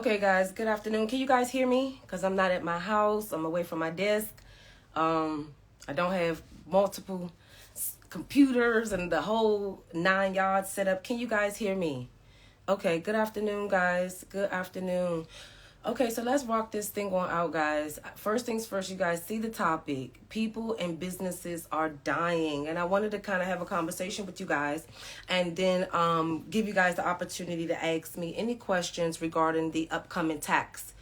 Okay, guys, good afternoon. Can you guys hear me? Because I'm not at my house. I'm away from my desk. I don't have multiple computers and the whole 9 yards set up. Can you guys hear me? Okay, good afternoon, guys. Good afternoon. Okay, so let's rock this thing on out, guys. First things first, you guys see the topic. People and businesses are dying. And I wanted to kind of have a conversation with you guys and then give you guys the opportunity to ask me any questions regarding the upcoming tax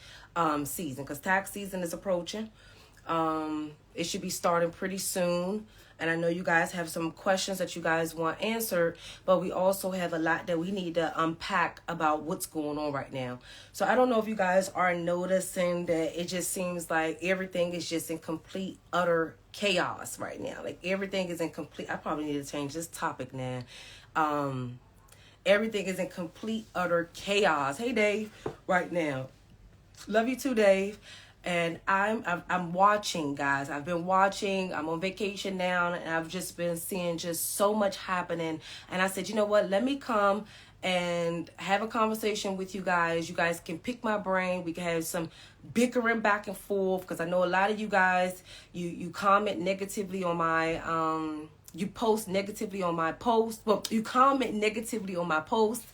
season, because tax season is approaching. It should be starting pretty soon. And I know you guys have some questions that you guys want answered, but we also have a lot that we need to unpack about what's going on right now. So I don't know if you guys are noticing that it just seems like everything is just in complete, utter chaos right now. Like everything is in complete, I probably need to change this topic now. Everything is in complete, utter chaos. Hey, Dave, right now. Love you too, Dave. And I'm watching, guys. I've been watching. I'm on vacation now, and I've just been seeing just so much happening. And I said, you know what? Let me come and have a conversation with you guys. You guys can pick my brain. We can have some bickering back and forth, because I know a lot of you guys, you comment negatively on my you post negatively on my post. Well, you comment negatively on my post.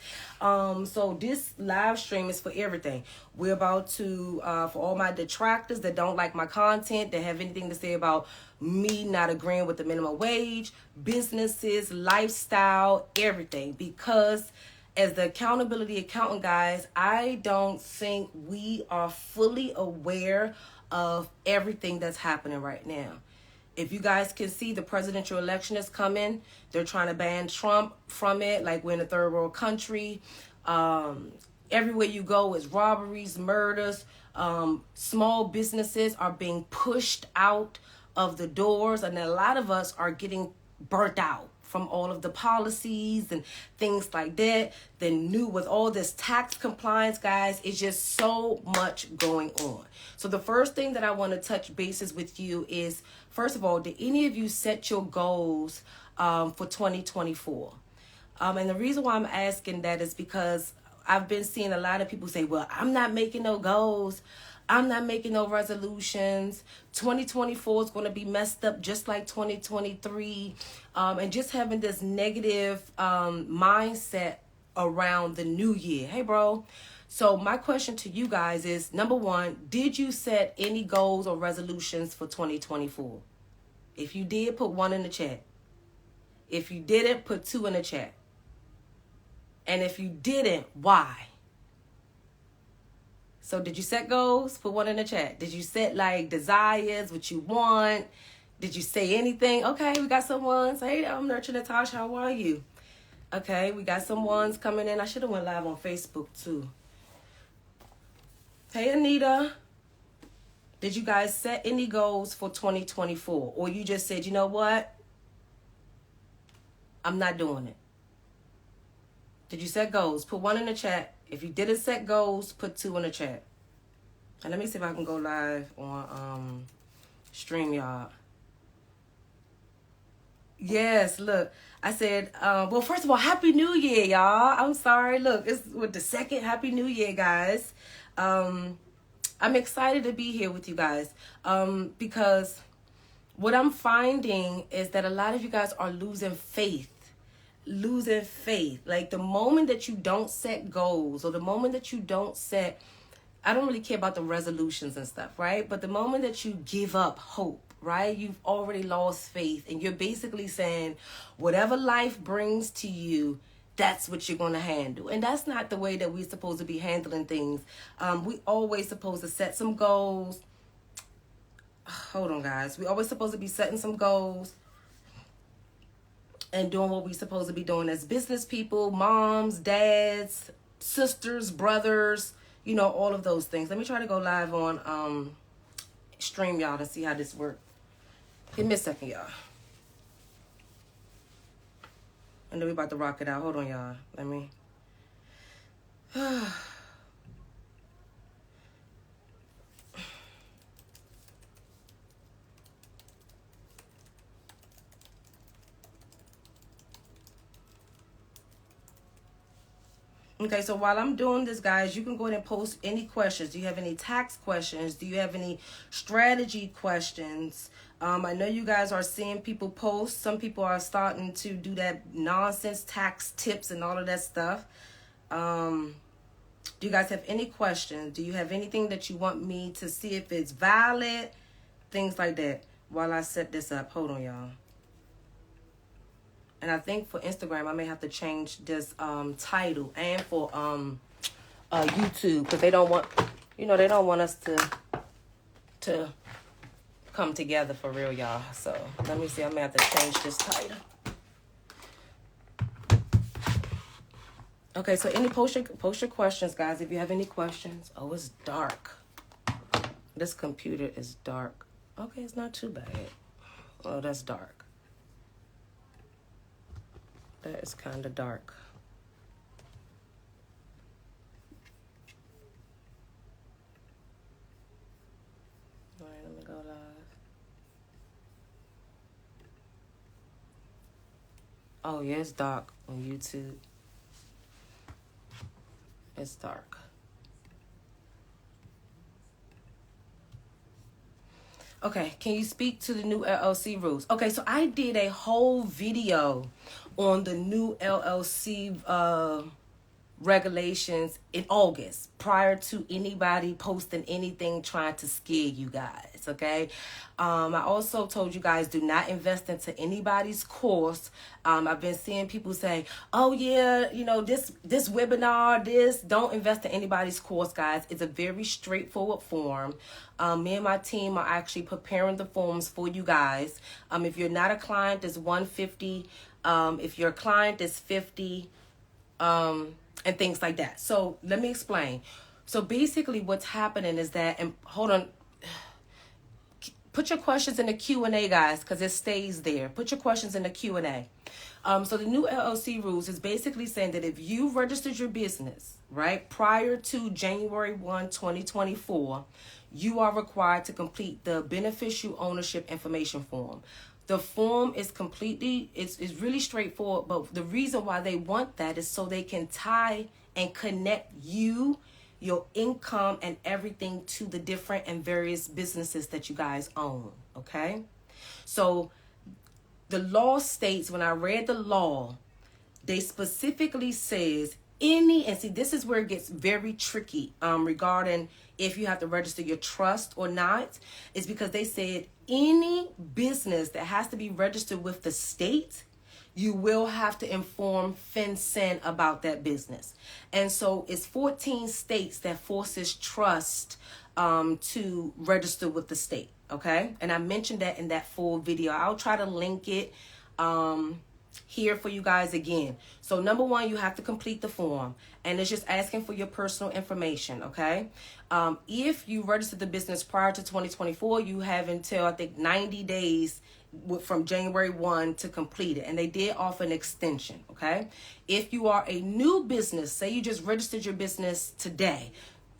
So this live stream is for everything. We're about to, for all my detractors that don't like my content, that have anything to say about me not agreeing with the minimum wage, businesses, lifestyle, everything. Because as the accountability accountant, guys, I don't think we are fully aware of everything that's happening right now. If you guys can see, the presidential election is coming. They're trying to ban Trump from it, like we're in a third world country. Everywhere you go is robberies, murders. Small businesses are being pushed out of the doors, and a lot of us are getting burnt out from all of the policies and things like that. Then new with all this tax compliance, guys, it's just so much going on. So the first thing that I want to touch bases with you is, first of all, did any of you set your goals for 2024? And the reason why I'm asking that is because I've been seeing a lot of people say, well, I'm not making no goals. I'm not making no resolutions. 2024 is going to be messed up just like 2023. And just having this negative mindset around the new year. Hey, bro. So my question to you guys is, number one, did you set any goals or resolutions for 2024? If you did, put 1 in the chat. If you didn't, put 2 in the chat. And if you didn't, why? So did you set goals? Put 1 in the chat. Did you set like desires, what you want? Did you say anything? Okay, we got some ones. Hey, I'm Nurture Natasha. How are you? Okay, we got some ones coming in. I should have went live on Facebook too. Hey, Anita. Did you guys set any goals for 2024? Or you just said, you know what? I'm not doing it. Did you set goals? Put 1 in the chat. If you didn't set goals, put 2 in the chat. And let me see if I can go live on StreamYard. Yes, look. I said, well, first of all, Happy New Year, y'all. I'm sorry. Look, it's with the second Happy New Year, guys. I'm excited to be here with you guys. Because what I'm finding is that a lot of you guys are losing faith. Like the moment that you don't set goals, or the moment that you don't set, I don't really care about the resolutions and stuff, right? But the moment that you give up hope, right? You've already lost faith, and you're basically saying whatever life brings to you, that's what you're going to handle. And that's not the way that we're supposed to be handling things. We always supposed to set some goals. Hold on, guys. We always supposed to be setting some goals and doing what we're supposed to be doing as business people, moms, dads, sisters, brothers, you know, all of those things. Let me try to go live on StreamYard and see how this works. Give me a second, y'all. And then we're about to rock it out. Hold on, y'all. Let me. Okay, so while I'm doing this, guys, you can go ahead and post any questions. Do you have any tax questions? Do you have any strategy questions? I know you guys are seeing people post. Some people are starting to do that nonsense tax tips and all of that stuff. Do you guys have any questions? Do you have anything that you want me to see if it's valid? Things like that. While I set this up. Hold on, y'all. And I think for Instagram, I may have to change this title, and for YouTube, because they don't want, they don't want us to come together for real, y'all. So let me see. I may have to change this title. Okay, so post your questions, guys. If you have any questions. Oh, it's dark. This computer is dark. Okay, it's not too bad. Oh, that's dark. That is kind of dark. All right, let me go live. Oh, yeah, it's dark on YouTube. It's dark. Okay, can you speak to the new LLC rules? Okay, so I did a whole video on the new LLC regulations in August, prior to anybody posting anything trying to scare you guys, okay? I also told you guys, do not invest into anybody's course. I've been seeing people say, oh yeah, this webinar, don't invest in anybody's course, guys. It's a very straightforward form. Me and my team are actually preparing the forms for you guys. If you're not a client, it's $150. If you're a client, it's $50. And things like that. So let me explain. So basically what's happening is that, and hold on, put your questions in the Q&A, guys, because it stays there. Put your questions in the Q&A. So the new LLC rules is basically saying that if you registered your business, right, prior to January 1, 2024, you are required to complete the beneficial ownership information form. The form is it's really straightforward, but the reason why they want that is so they can tie and connect you, your income, and everything to the different and various businesses that you guys own, okay? So the law states, when I read the law, they specifically says and see, this is where it gets very tricky regarding if you have to register your trust or not, is because they said any business that has to be registered with the state, you will have to inform FinCEN about that business. And so it's 14 states that forces trust to register with the state, okay? And I mentioned that in that full video. I'll try to link it here for you guys again. So number one, you have to complete the form, and it's just asking for your personal information, okay? If you registered the business prior to 2024, you have until, I think, 90 days from January 1 to complete it, and they did offer an extension, okay? If you are a new business, say you just registered your business today,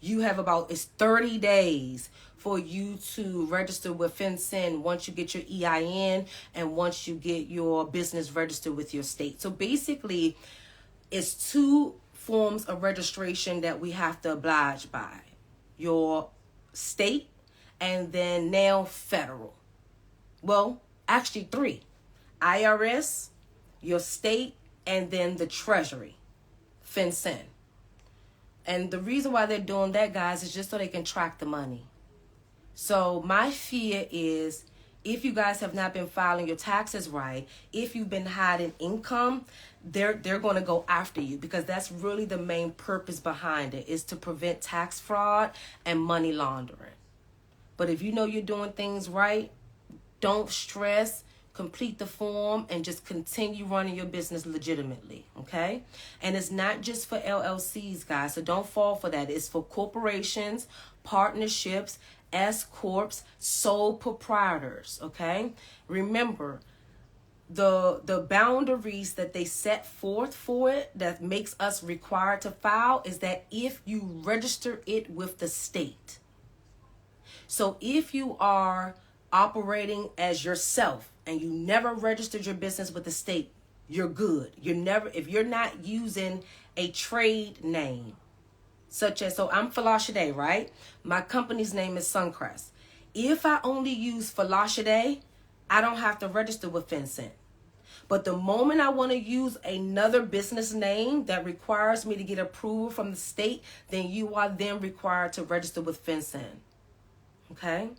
you have it's 30 days for you to register with FinCEN once you get your EIN and once you get your business registered with your state. So basically, it's two forms of registration that we have to oblige by. Your state and then now federal. Well, actually three. IRS, your state, and then the Treasury, FinCEN. And the reason why they're doing that, guys, is just so they can track the money. So my fear is, if you guys have not been filing your taxes right, if you've been hiding income, they're going to go after you, because that's really the main purpose behind it, is to prevent tax fraud and money laundering. But if you know you're doing things right, don't stress. Complete the form and just continue running your business legitimately, okay? And it's not just for LLCs, guys, so don't fall for that. It's for corporations, partnerships, S-corps, sole proprietors, okay? Remember, the boundaries that they set forth for it that makes us required to file is that if you register it with the state. So if you are operating as yourself and you never registered your business with the state, you're good. If you're not using a trade name, such as, so I'm Folasade, right? My company's name is Suncrest. If I only use Folasade, I don't have to register with FinCEN. But the moment I want to use another business name that requires me to get approval from the state, then you are then required to register with FinCEN. Okay?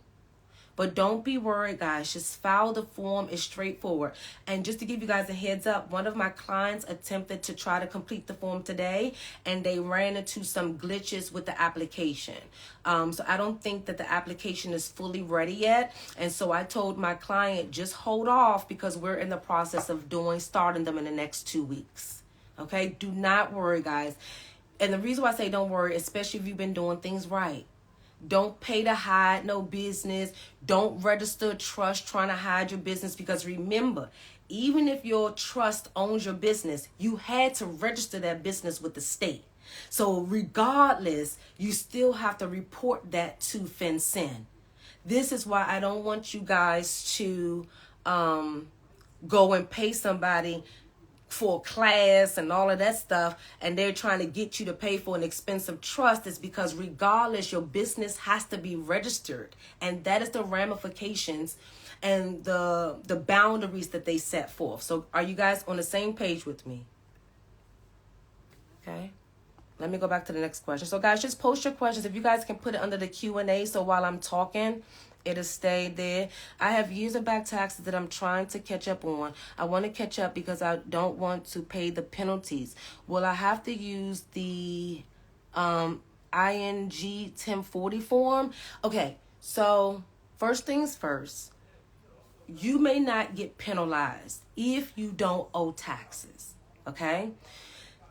But don't be worried, guys. Just file the form. It's straightforward. And just to give you guys a heads up, one of my clients attempted to try to complete the form today, and they ran into some glitches with the application. So I don't think that the application is fully ready yet. And so I told my client, just hold off because we're in the process of starting them in the next 2 weeks. Okay? Do not worry, guys. And the reason why I say don't worry, especially if you've been doing things right. Don't pay to hide no business. Don't register a trust trying to hide your business, because remember, even if your trust owns your business, you had to register that business with the state. So regardless, you still have to report that to FinCEN. This is why I don't want you guys to go and pay somebody for class and all of that stuff, and they're trying to get you to pay for an expensive trust. Is because regardless, your business has to be registered, and that is the ramifications and the boundaries that they set forth. So are you guys on the same page with me? Okay, let me go back to the next question. So guys, just post your questions. If you guys can put it under the Q&A, so while I'm talking, it'll stay there. I have years of back taxes that I'm trying to catch up on. I want to catch up because I don't want to pay the penalties. Will I have to use the ING 1040 form? Okay, so first things first, you may not get penalized if you don't owe taxes, okay?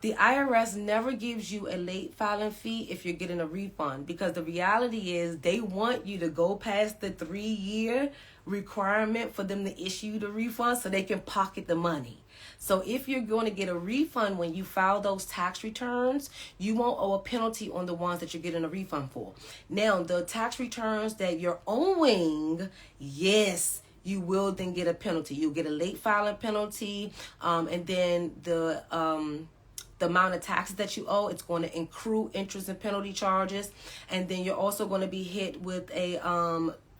The IRS never gives you a late filing fee if you're getting a refund, because the reality is they want you to go past the 3-year requirement for them to issue the refund so they can pocket the money. So if you're going to get a refund when you file those tax returns, you won't owe a penalty on the ones that you're getting a refund for. Now, the tax returns that you're owing, yes, you will then get a penalty. You'll get a late filing penalty, and then the amount of taxes that you owe, it's going to accrue interest and penalty charges. And then you're also going to be hit with a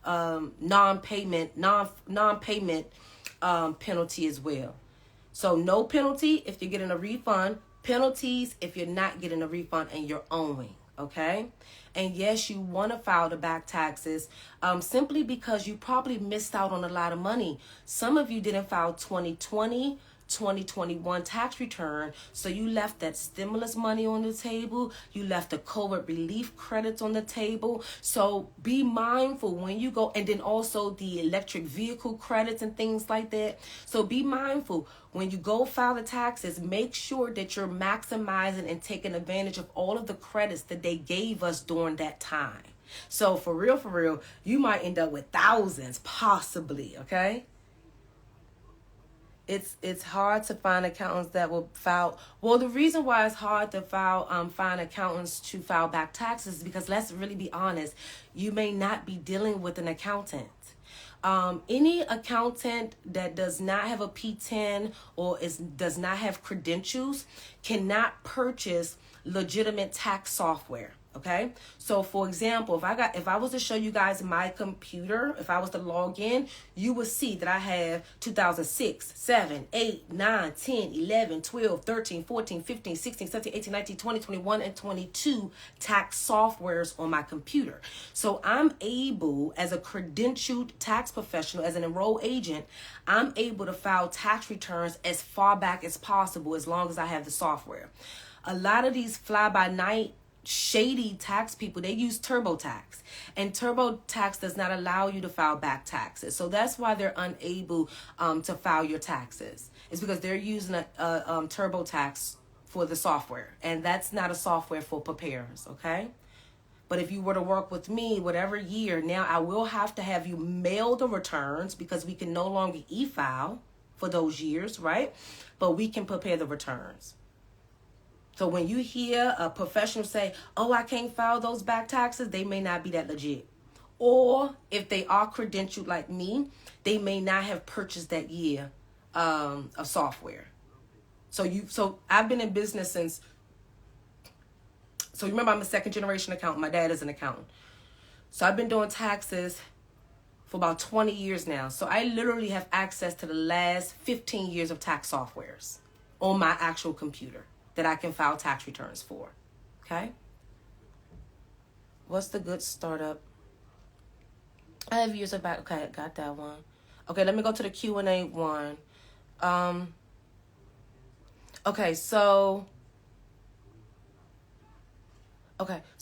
non-payment penalty as well. So no penalty if you're getting a refund, penalties if you're not getting a refund and you're owing. Okay? And yes, you want to file the back taxes simply because you probably missed out on a lot of money. Some of you didn't file 2021 tax return, so you left that stimulus money on the table, you left the COVID relief credits on the table. So be mindful when you go, and then also the electric vehicle credits and things like that. So be mindful when you go file the taxes, make sure that you're maximizing and taking advantage of all of the credits that they gave us during that time. So for real, you might end up with thousands possibly, okay? It's hard to find accountants that will file. Well, the reason why it's hard to find accountants to file back taxes is because, let's really be honest, you may not be dealing with an accountant. Any accountant that does not have a P10 or does not have credentials cannot purchase legitimate tax software. Okay, so for example, if I was to show you guys my computer, if I was to log in, you would see that I have 2006, 7, 8, 9, 10, 11, 12, 13, 14, 15, 16, 17, 18, 19, 20, 21, and 22 tax softwares on my computer. So I'm able, as a credentialed tax professional, as an enrolled agent, I'm able to file tax returns as far back as possible as long as I have the software. A lot of these fly-by-night shady tax people, they use TurboTax, and TurboTax does not allow you to file back taxes. So that's why they're unable to file your taxes. It's because they're using a TurboTax for the software, and that's not a software for preparers, okay? But if you were to work with me, whatever year, now I will have to have you mail the returns because we can no longer e-file for those years, right? But we can prepare the returns. So when you hear a professional say, oh, I can't file those back taxes, they may not be that legit. Or if they are credentialed like me, they may not have purchased that year of software. So I've been in business since, so you remember I'm a second generation accountant. My dad is an accountant. So I've been doing taxes for about 20 years now. So I literally have access to the last 15 years of tax softwares on my actual computer that I can file tax returns for. Okay? What's the good startup? I have years of back. Okay, got that one. Okay, let me go to the Q&A one. Okay, so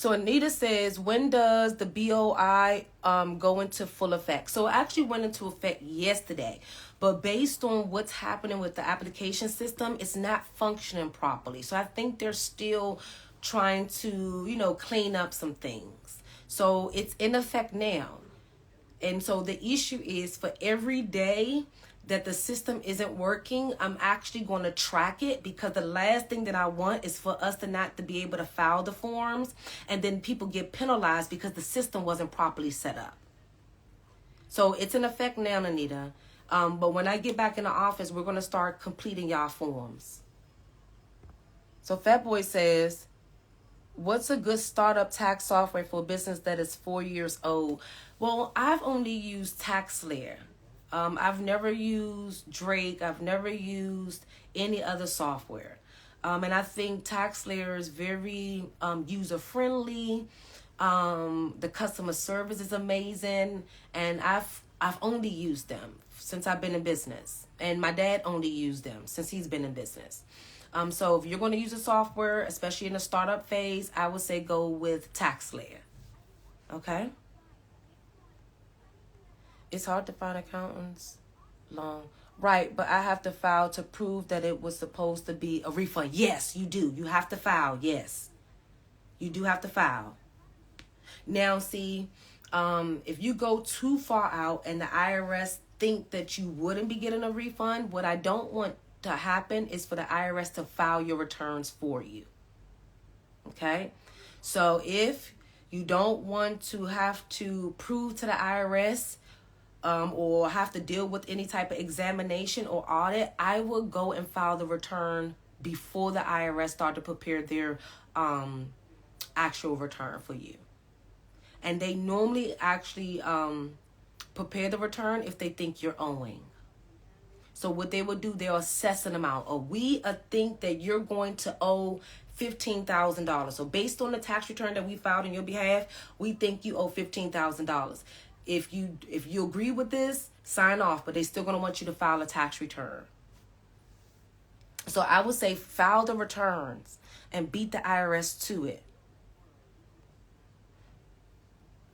Anita says, when does the BOI go into full effect? So it actually went into effect yesterday, but based on what's happening with the application system, it's not functioning properly. So I think they're still trying to, clean up some things. So it's in effect now. And so the issue is, for every day that the system isn't working, I'm actually going to track it, because the last thing that I want is for us not to be able to file the forms and then people get penalized because the system wasn't properly set up. So it's in effect now, Anita. But when I get back in the office, we're going to start completing y'all forms. So Fatboy says, what's a good startup tax software for a business that is 4 years old? Well, I've only used TaxSlayer. I've never used Drake. I've never used any other software. And I think TaxSlayer is very user-friendly. The customer service is amazing. And I've only used them since I've been in business. And my dad only used them since he's been in business. So if you're going to use a software, especially in the startup phase, I would say go with TaxSlayer. Okay? It's hard to find accountants long. Right, but I have to file to prove that it was supposed to be a refund. Yes, you do. You have to file. Yes. You do have to file. Now, see, if you go too far out and the IRS think that you wouldn't be getting a refund, what I don't want to happen is for the IRS to file your returns for you. Okay? So if you don't want to have to prove to the IRS or have to deal with any type of examination or audit, I will go and file the return before the IRS start to prepare their actual return for you. And they normally actually prepare the return if they think you're owing. So what they will do, they'll assess an amount. Or we think that you're going to owe $15,000. So based on the tax return that we filed on your behalf, we think you owe $15,000. If you agree with this, sign off, but they're still going to want you to file a tax return. So I would say file the returns and beat the IRS to it.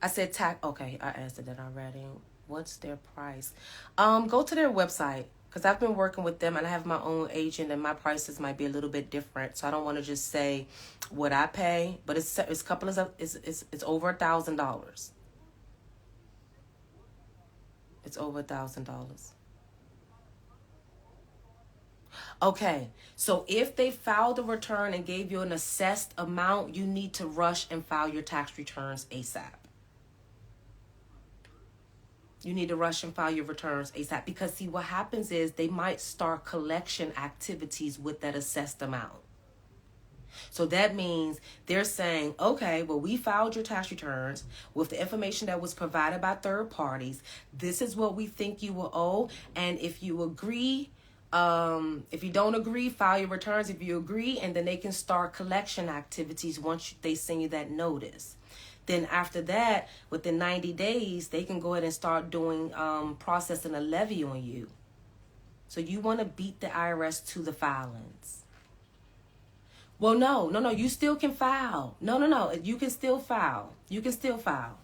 I said tax. Okay, I answered that already. What's their price? Go to their website, because I've been working with them and I have my own agent, and my prices might be a little bit different. So I don't want to just say what I pay, but it's over $1,000. It's over $1,000. Okay, so if they filed a return and gave you an assessed amount, you need to rush and file your tax returns ASAP. You need to rush and file your returns ASAP, because see, what happens is they might start collection activities with that assessed amount. So that means they're saying, okay, well, we filed your tax returns with the information that was provided by third parties. This is what we think you will owe. And if you agree, if you don't agree, file your returns if you agree, and then they can start collection activities once they send you that notice. Then after that, within 90 days, they can go ahead and start doing processing a levy on you. So you want to beat the IRS to the filings. Well, no, you still can file. No, you can still file. You can still file.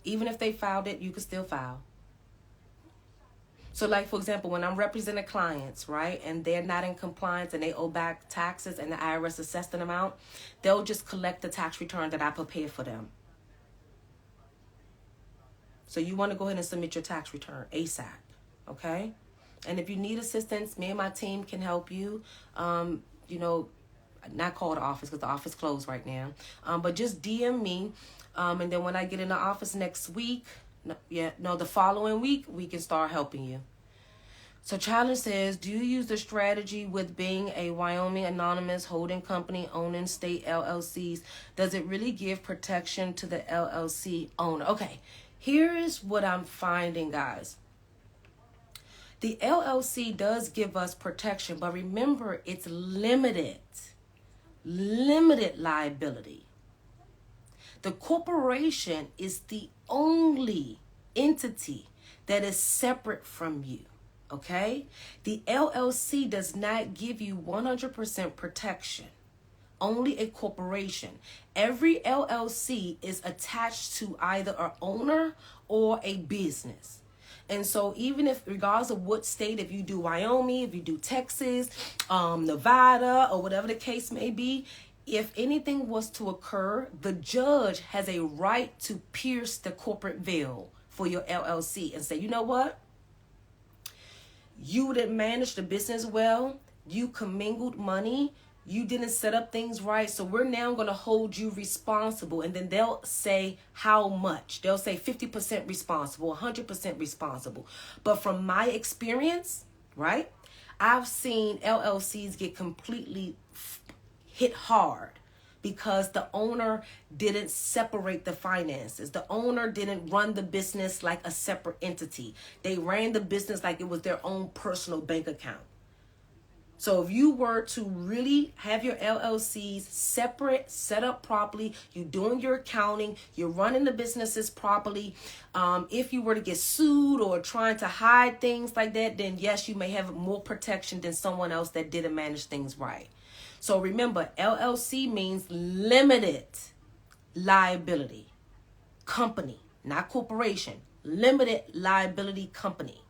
Even if they filed it, you can still file. So like, for example, when I'm representing clients, right, and they're not in compliance and they owe back taxes and the IRS assessed an amount, they'll just collect the tax return that I prepared for them. So you want to go ahead and submit your tax return ASAP, okay? And if you need assistance, me and my team can help you. Not call the office because the office closed right now. But just DM me. And then when I get in the office next week, the following week, we can start helping you. So challenge says, do you use the strategy with being a Wyoming anonymous holding company owning state LLCs? Does it really give protection to the LLC owner? Okay, here is what I'm finding, guys. The LLC does give us protection, but remember, it's limited liability. The corporation is the only entity that is separate from you. Okay? The LLC does not give you 100% protection. Only a corporation. Every LLC is attached to either an owner or a business. And so even if, regardless of what state, if you do Wyoming, if you do Texas, Nevada, or whatever the case may be, if anything was to occur, the judge has a right to pierce the corporate veil for your LLC and say, you know what? You didn't manage the business well. You commingled money. You didn't set up things right. So we're now going to hold you responsible. And then they'll say how much. They'll say 50% responsible, 100% responsible. But from my experience, right, I've seen LLCs get completely hit hard because the owner didn't separate the finances. The owner didn't run the business like a separate entity. They ran the business like it was their own personal bank account. So if you were to really have your LLCs separate, set up properly, you're doing your accounting, you're running the businesses properly, if you were to get sued or trying to hide things like that, then yes, you may have more protection than someone else that didn't manage things right. So remember, LLC means limited liability company, not corporation, limited liability company.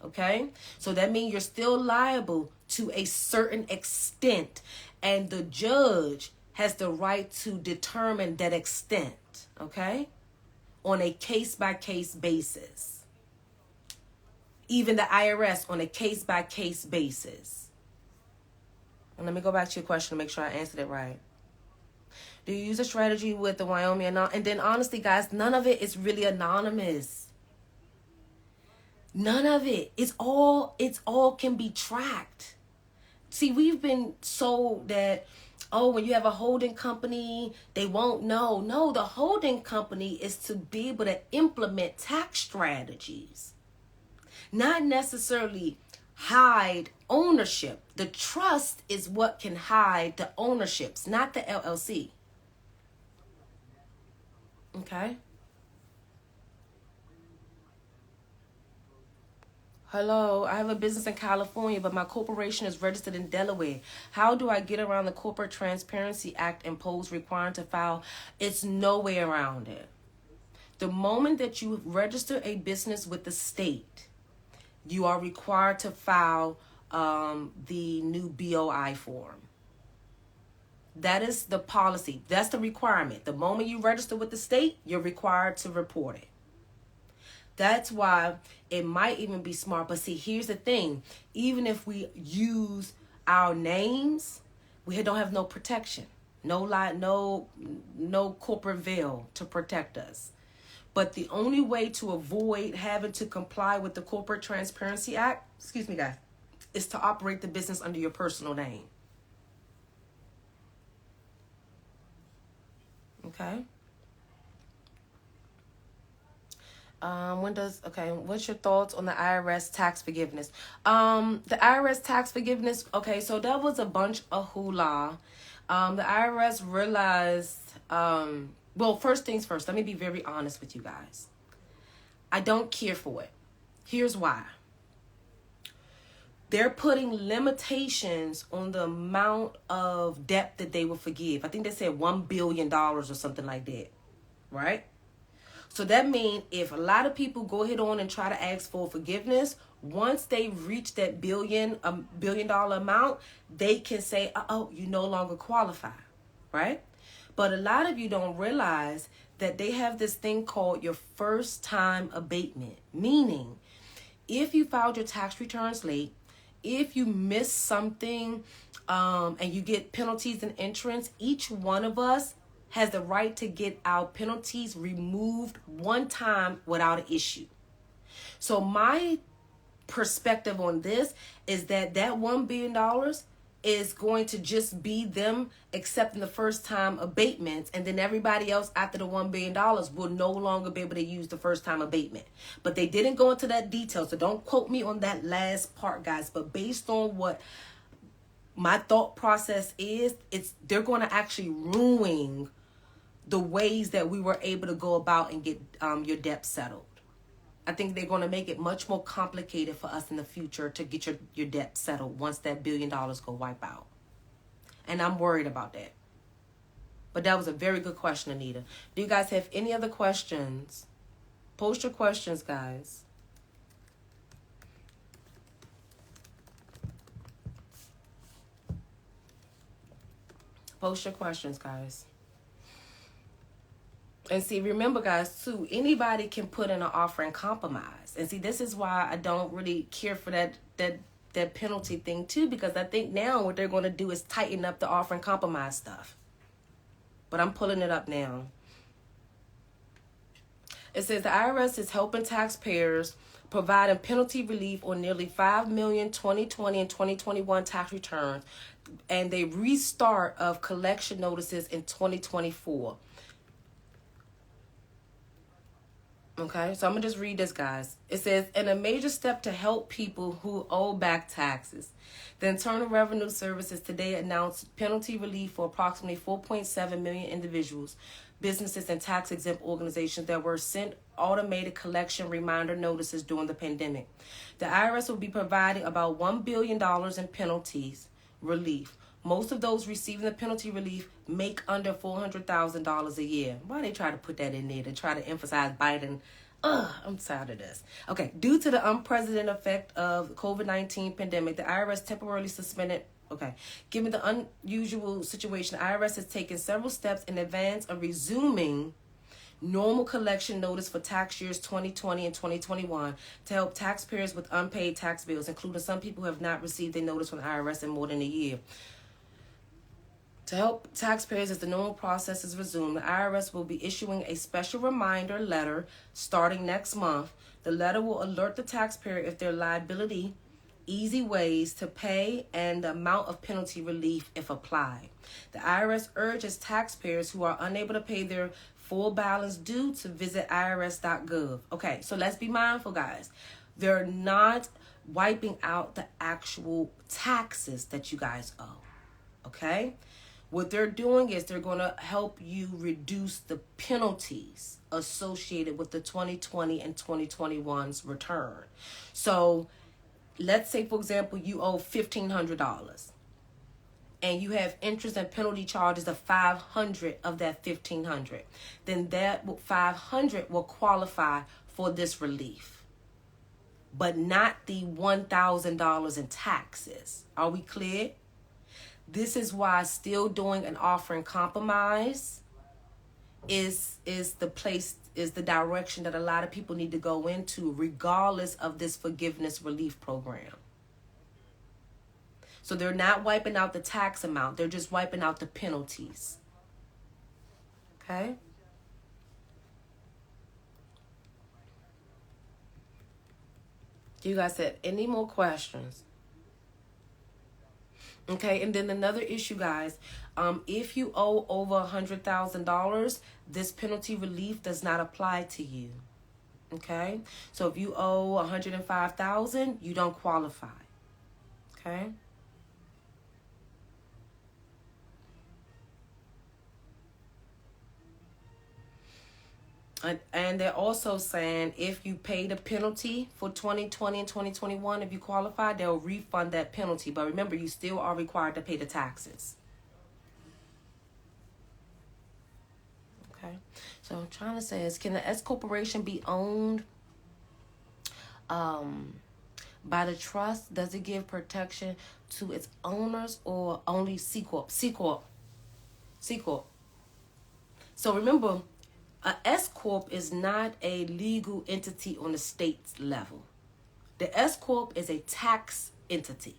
Okay, so that means you're still liable to a certain extent, and the judge has the right to determine that extent, okay, on a case-by-case basis. Even the IRS on a case-by-case basis. And let me go back to your question to make sure I answered it right. Do you use a strategy with the Wyoming? And then honestly, guys, none of it is really anonymous. None of it. It's all can be tracked. See, we've been sold that, oh, when you have a holding company, they won't know. No, the holding company is to be able to implement tax strategies, not necessarily hide ownership. The trust is what can hide the ownerships, not the LLC. Okay. Hello, I have a business in California, but my corporation is registered in Delaware. How do I get around the Corporate Transparency Act imposed requiring to file? It's no way around it. The moment that you register a business with the state, you are required to file the new BOI form. That is the policy. That's the requirement. The moment you register with the state, you're required to report it. That's why it might even be smart. But see, here's the thing. Even if we use our names, we don't have no protection. No corporate veil to protect us. But the only way to avoid having to comply with the Corporate Transparency Act, excuse me, guys, is to operate the business under your personal name. Okay? What's your thoughts on the IRS tax forgiveness? The IRS tax forgiveness, okay, so that was a bunch of hoolah. The IRS realized, well, first things first, let me be very honest with you guys. I don't care for it. Here's why. They're putting limitations on the amount of debt that they will forgive. I think they said $1 billion or something like that, right? So that means if a lot of people go ahead on and try to ask for forgiveness, once they reach that $1 billion amount, they can say, oh, you no longer qualify, right? But a lot of you don't realize that they have this thing called your first time abatement, meaning if you filed your tax returns late, if you miss something and you get penalties and interest, each one of us has the right to get our penalties removed one time without an issue. So my perspective on this is that $1 billion is going to just be them accepting the first time abatements, and then everybody else after the $1 billion will no longer be able to use the first time abatement. But they didn't go into that detail, so don't quote me on that last part, guys. But based on what my thought process is, they're going to actually ruin the ways that we were able to go about and get your debt settled. I think they're going to make it much more complicated for us in the future to get your debt settled once that $1 billion go wipe out. And I'm worried about that. But that was a very good question, Anita. Do you guys have any other questions? Post your questions, guys. Post your questions, guys. And see, remember, guys, too, anybody can put in an offer and compromise. And see, this is why I don't really care for that penalty thing, too, because I think now what they're going to do is tighten up the offer and compromise stuff. But I'm pulling it up now. It says the IRS is helping taxpayers providing penalty relief on nearly 5 million 2020 and 2021 tax returns, and they restart of collection notices in 2024. Okay, so I'm going to just read this, guys. It says, in a major step to help people who owe back taxes, the Internal Revenue Services today announced penalty relief for approximately 4.7 million individuals, businesses, and tax-exempt organizations that were sent automated collection reminder notices during the pandemic. The IRS will be providing about $1 billion in penalties relief. Most of those receiving the penalty relief make under $400,000 a year. Why they try to put that in there to try to emphasize Biden? I'm tired of this. Okay, due to the unprecedented effect of the COVID-19 pandemic, the IRS temporarily suspended. Okay, given the unusual situation, the IRS has taken several steps in advance of resuming normal collection notice for tax years 2020 and 2021 to help taxpayers with unpaid tax bills, including some people who have not received their notice from the IRS in more than a year. To help taxpayers as the normal process is resumed, the IRS will be issuing a special reminder letter starting next month. The letter will alert the taxpayer if their liability, easy ways to pay, and the amount of penalty relief if applied. The IRS urges taxpayers who are unable to pay their full balance due to visit irs.gov. Okay, so let's be mindful, guys. They're not wiping out the actual taxes that you guys owe. Okay? What they're doing is they're going to help you reduce the penalties associated with the 2020 and 2021's return. So let's say, for example, you owe $1,500 and you have interest and penalty charges of $500 of that $1,500. Then that $500 will qualify for this relief, but not the $1,000 in taxes. Are we clear? This is why still doing an offer and compromise is the direction that a lot of people need to go into, regardless of this forgiveness relief program. So they're not wiping out the tax amount, they're just wiping out the penalties. Okay? Do you guys have any more questions? Okay, and then another issue, guys, if you owe over $100,000, this penalty relief does not apply to you. Okay, so if you owe $105,000, you don't qualify. Okay. And they're also saying if you pay the penalty for 2020 and 2021, if you qualify, they'll refund that penalty. But remember, you still are required to pay the taxes. Okay. So I'm trying to say is, can the S corporation be owned by the trust? Does it give protection to its owners or only C Corp? C Corp. C Corp. So remember, a S Corp is not a legal entity on the state's level. The S Corp is a tax entity,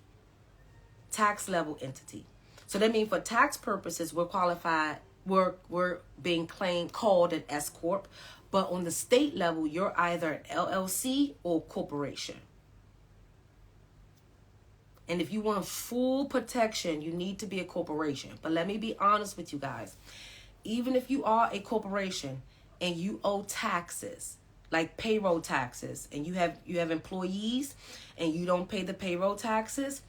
tax level entity. So that means for tax purposes, we're qualified, we're being called an S Corp, but on the state level, you're either an LLC or corporation. And if you want full protection, you need to be a corporation. But let me be honest with you guys. Even if you are a corporation and you owe taxes, like payroll taxes, and you have employees and you don't pay the payroll taxes,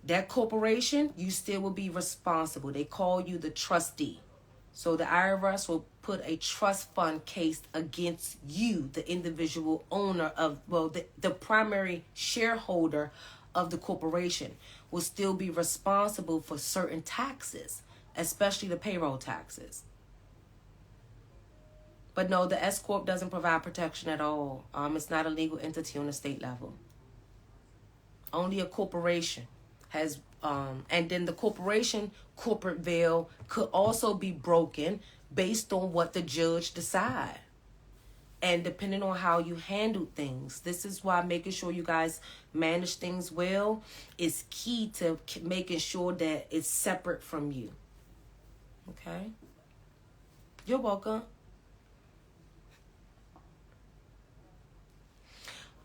that corporation, you still will be responsible. They call you the trustee. So the IRS will put a trust fund case against you, the individual owner of, well, the primary shareholder of the corporation will still be responsible for certain taxes, especially the payroll taxes. But no, the S Corp doesn't provide protection at all. It's not a legal entity on the state level. Only a corporation has, and then the corporate veil could also be broken based on what the judge decide. And depending on how you handle things. This is why making sure you guys manage things well is key to making sure that it's separate from you. Okay? You're welcome.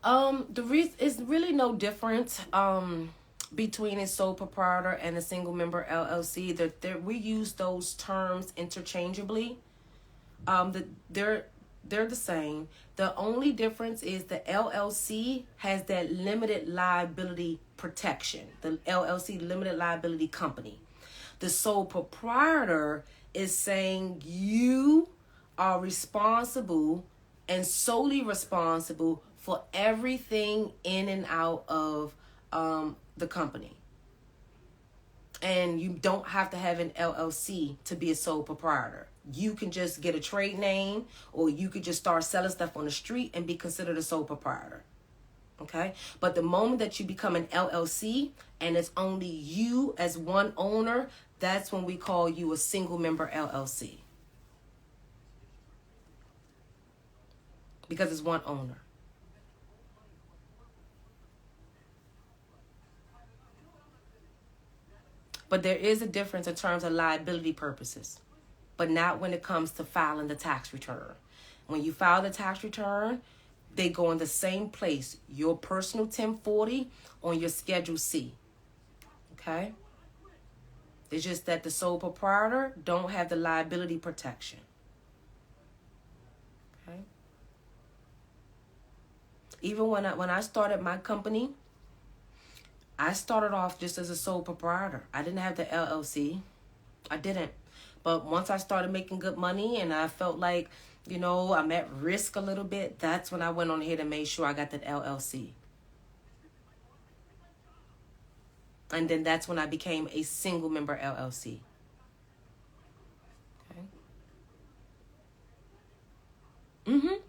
The reason is really no difference between a sole proprietor and a single member LLC. We use those terms interchangeably. They're the same. The only difference is the LLC has that limited liability protection. The LLC, limited liability company. The sole proprietor is saying you are responsible and solely responsible for everything in and out of the company. And you don't have to have an LLC to be a sole proprietor. You can just get a trade name, or you could just start selling stuff on the street and be considered a sole proprietor. Okay? But the moment that you become an LLC and it's only you as one owner, that's when we call you a single member LLC. Because it's one owner. But there is a difference in terms of liability purposes, but not when it comes to filing the tax return. When you file the tax return, they go in the same place, your personal 1040 on your Schedule C. Okay? It's just that the sole proprietor don't have the liability protection. Okay? Even when I started my company, I started off just as a sole proprietor. I didn't have the LLC. I didn't. But once I started making good money and I felt like, I'm at risk a little bit, that's when I went on ahead and made sure I got that LLC. And then that's when I became a single member LLC. Okay.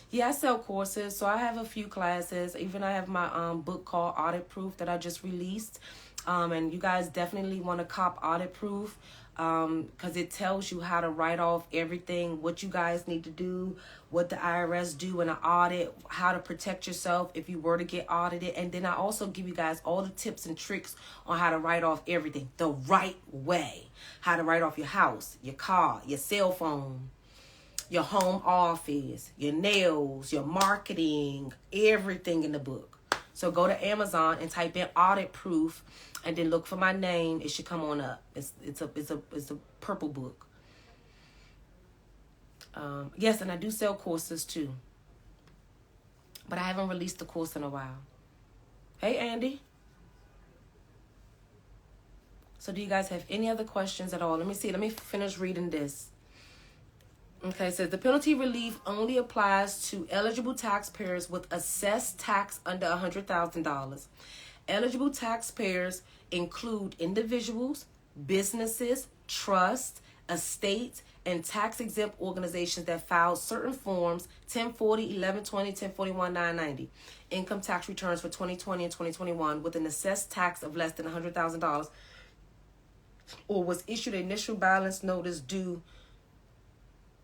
Yeah, I sell courses, so I have a few classes. Even I have my book called Audit Proof that I just released. And you guys definitely want to cop Audit Proof because it tells you how to write off everything, what you guys need to do, what the IRS do in an audit, how to protect yourself if you were to get audited. And then I also give you guys all the tips and tricks on how to write off everything the right way. How to write off your house, your car, your cell phone, your home office, your nails, your marketing, everything in the book. So go to Amazon and type in Audit Proof and then look for my name. It should come on up. It's a purple book. Yes, and I do sell courses too. But I haven't released the course in a while. Hey, Andy. So do you guys have any other questions at all? Let me see. Let me finish reading this. Okay, it says the penalty relief only applies to eligible taxpayers with assessed tax under $100,000. Eligible taxpayers include individuals, businesses, trusts, estates, and tax-exempt organizations that filed certain forms 1040, 1120, 1041, 990, income tax returns for 2020 and 2021 with an assessed tax of less than $100,000, or was issued an initial balance notice due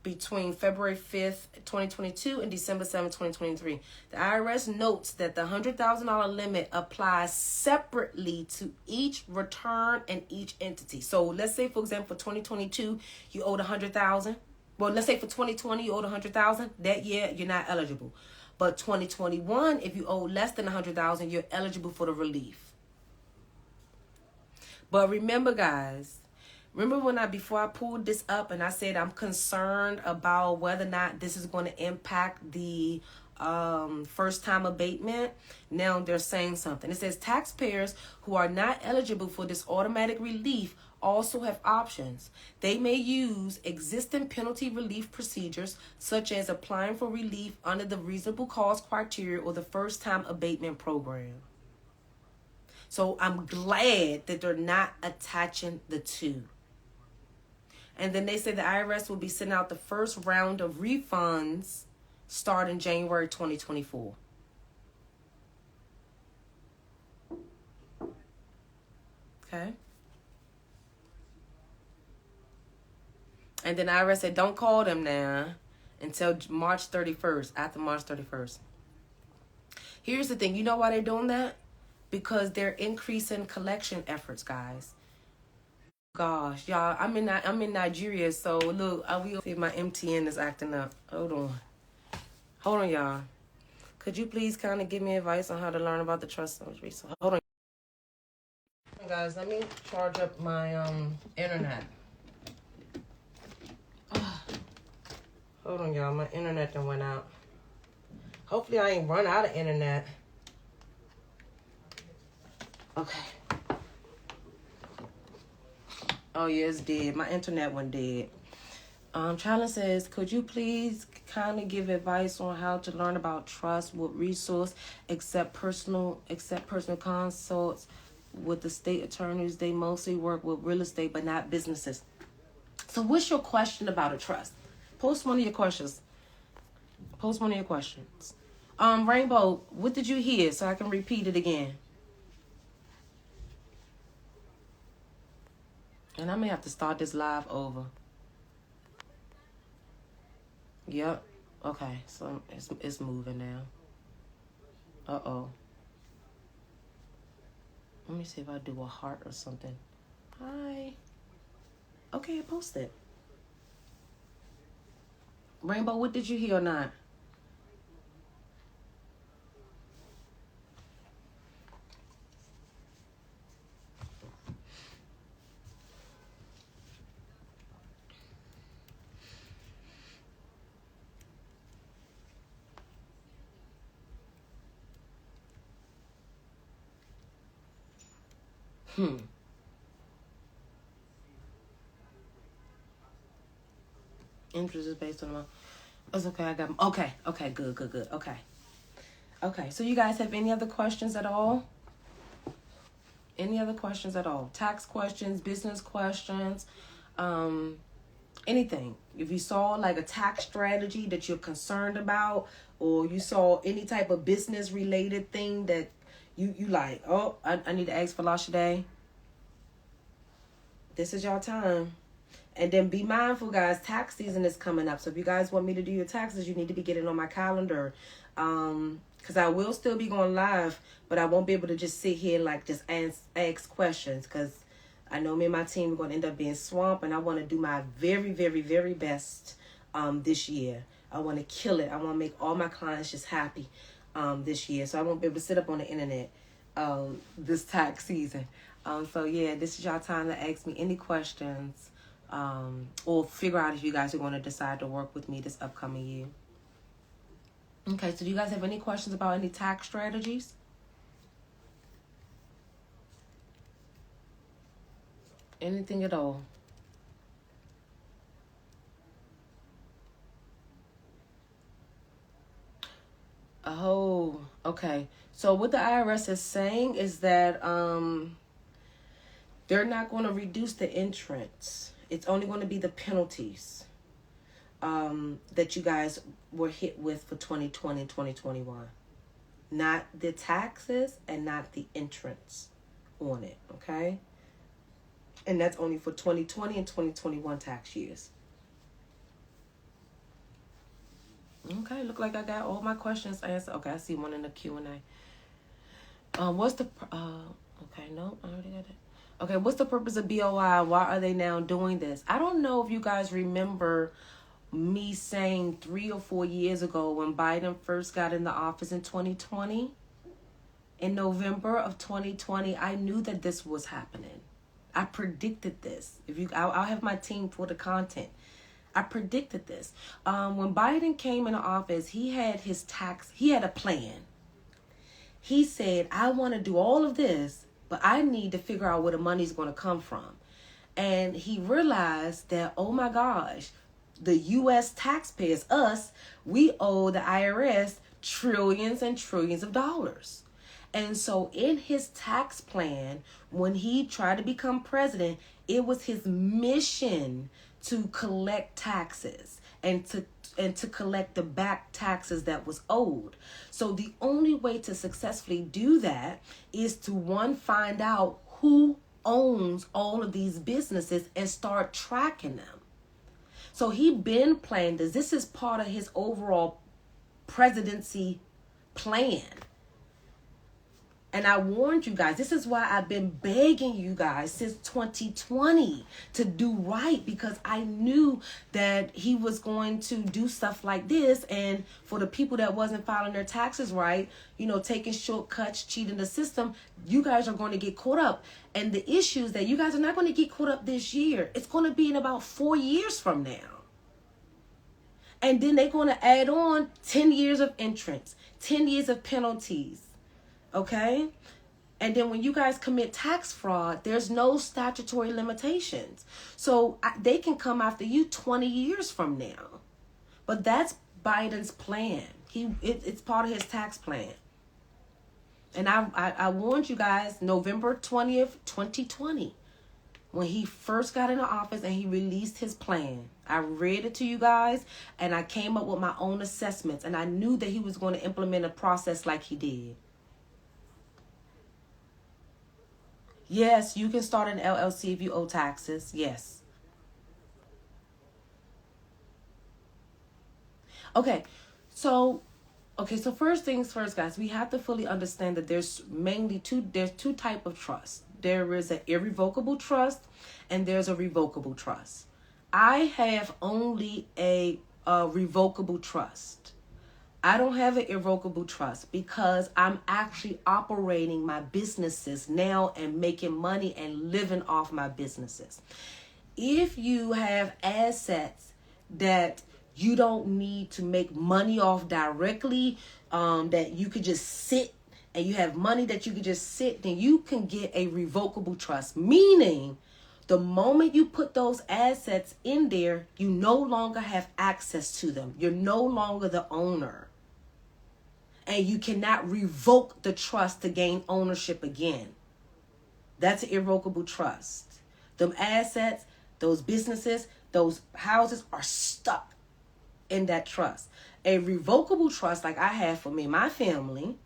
between February 5th, 2022 and December 7th, 2023. The IRS notes that the $100,000 limit applies separately to each return and each entity. So let's say, for example, for 2022, you owed $100,000. Well, let's say for 2020, you owed $100,000. That year, you're not eligible. But 2021, if you owe less than $100,000, you're eligible for the relief. But remember, guys, remember when before I pulled this up and I said I'm concerned about whether or not this is going to impact the first time abatement. Now they're saying something. It says taxpayers who are not eligible for this automatic relief also have options. They may use existing penalty relief procedures, such as applying for relief under the reasonable cause criteria or the first time abatement program. So I'm glad that they're not attaching the two. And then they say the IRS will be sending out the first round of refunds starting January 2024. Okay. And then IRS said, don't call them now until March 31st, after March 31st. Here's the thing. You know why they're doing that? Because they're increasing collection efforts, guys. Gosh, y'all, I'm in Nigeria, so look, I will see if my MTN is acting up. Hold on, y'all. Could you please kind of give me advice on how to learn about the trust resource? Hold on, guys. Let me charge up my internet. Hold on, y'all. My internet done went out. Hopefully, I ain't run out of internet. Okay. Oh, yeah, it's dead. My internet went dead. Challen says, could you please kind of give advice on how to learn about trust with resource, accept personal consults with the state attorneys? They mostly work with real estate, but not businesses. So what's your question about a trust? Post one of your questions. Rainbow, what did you hear so I can repeat it again? And I may have to start this live over. Yep. Okay, so it's moving now. Uh-oh. Let me see if I do a heart or something. Hi. Okay, I posted. Rainbow, what did you hear or not? Interest is based on amount. It's okay, I got them. Okay, good. Okay, so you guys have any other questions at all? Tax questions, business questions, anything. If you saw like a tax strategy that you're concerned about, or you saw any type of business related thing that you like, oh, I need to ask Folasade. This is your time. And then be mindful, guys, tax season is coming up. So if you guys want me to do your taxes, you need to be getting on my calendar. Because I will still be going live, but I won't be able to just sit here like just ask questions. Because I know me and my team are going to end up being swamped. And I want to do my very, very, very best this year. I want to kill it. I want to make all my clients just happy this year. So I won't be able to sit up on the internet this tax season. So, yeah, this is your time to ask me any questions. Or figure out if you guys are going to decide to work with me this upcoming year. Okay, so do you guys have any questions about any tax strategies? Anything at all? Oh, okay. So what the IRS is saying is that they're not going to reduce the entrance. It's only going to be the penalties that you guys were hit with for 2020 and 2021. Not the taxes and not the entrance on it, okay? And that's only for 2020 and 2021 tax years. Okay, look like I got all my questions answered. Okay, I see one in the Q&A. What's the... okay, no, I already got it. Okay, what's the purpose of BOI? Why are they now doing this? I don't know if you guys remember me saying 3 or 4 years ago when Biden first got in the office in 2020. In November of 2020, I knew that this was happening. I predicted this. I'll have my team for the content. I predicted this. When Biden came into office, he had a plan. He said, I want to do all of this, but I need to figure out where the money's going to come from. And he realized that, oh my gosh, the U.S. taxpayers, us, we owe the IRS trillions and trillions of dollars. And so in his tax plan, when he tried to become president, it was his mission to collect taxes and to collect the back taxes that was owed. So the only way to successfully do that is to, one, find out who owns all of these businesses and start tracking them. So he been planning this. This is part of his overall presidency plan. And I warned you guys, this is why I've been begging you guys since 2020 to do right, because I knew that he was going to do stuff like this. And for the people that wasn't filing their taxes right, taking shortcuts, cheating the system, you guys are going to get caught up. And the issue is that you guys are not going to get caught up this year. It's going to be in about 4 years from now. And then they're going to add on 10 years of entrance, 10 years of penalties. Okay? And then when you guys commit tax fraud, there's no statutory limitations. So they can come after you 20 years from now. But that's Biden's plan. It's part of his tax plan. And I warned you guys November 20th, 2020, when he first got into office and he released his plan. I read it to you guys and I came up with my own assessments. And I knew that he was going to implement a process like he did. Yes, you can start an LLC if you owe taxes. Yes. Okay, so first things first, guys, we have to fully understand that there's two types of trust. There is an irrevocable trust and there's a revocable trust. I have only a revocable trust. I don't have an irrevocable trust because I'm actually operating my businesses now and making money and living off my businesses. If you have assets that you don't need to make money off directly, that you could just sit and you have money that you could just sit, then you can get a revocable trust. Meaning, the moment you put those assets in there, you no longer have access to them. You're no longer the owner. And you cannot revoke the trust to gain ownership again. That's an irrevocable trust. Them assets, those businesses, those houses are stuck in that trust. A revocable trust, like I have for me and my family,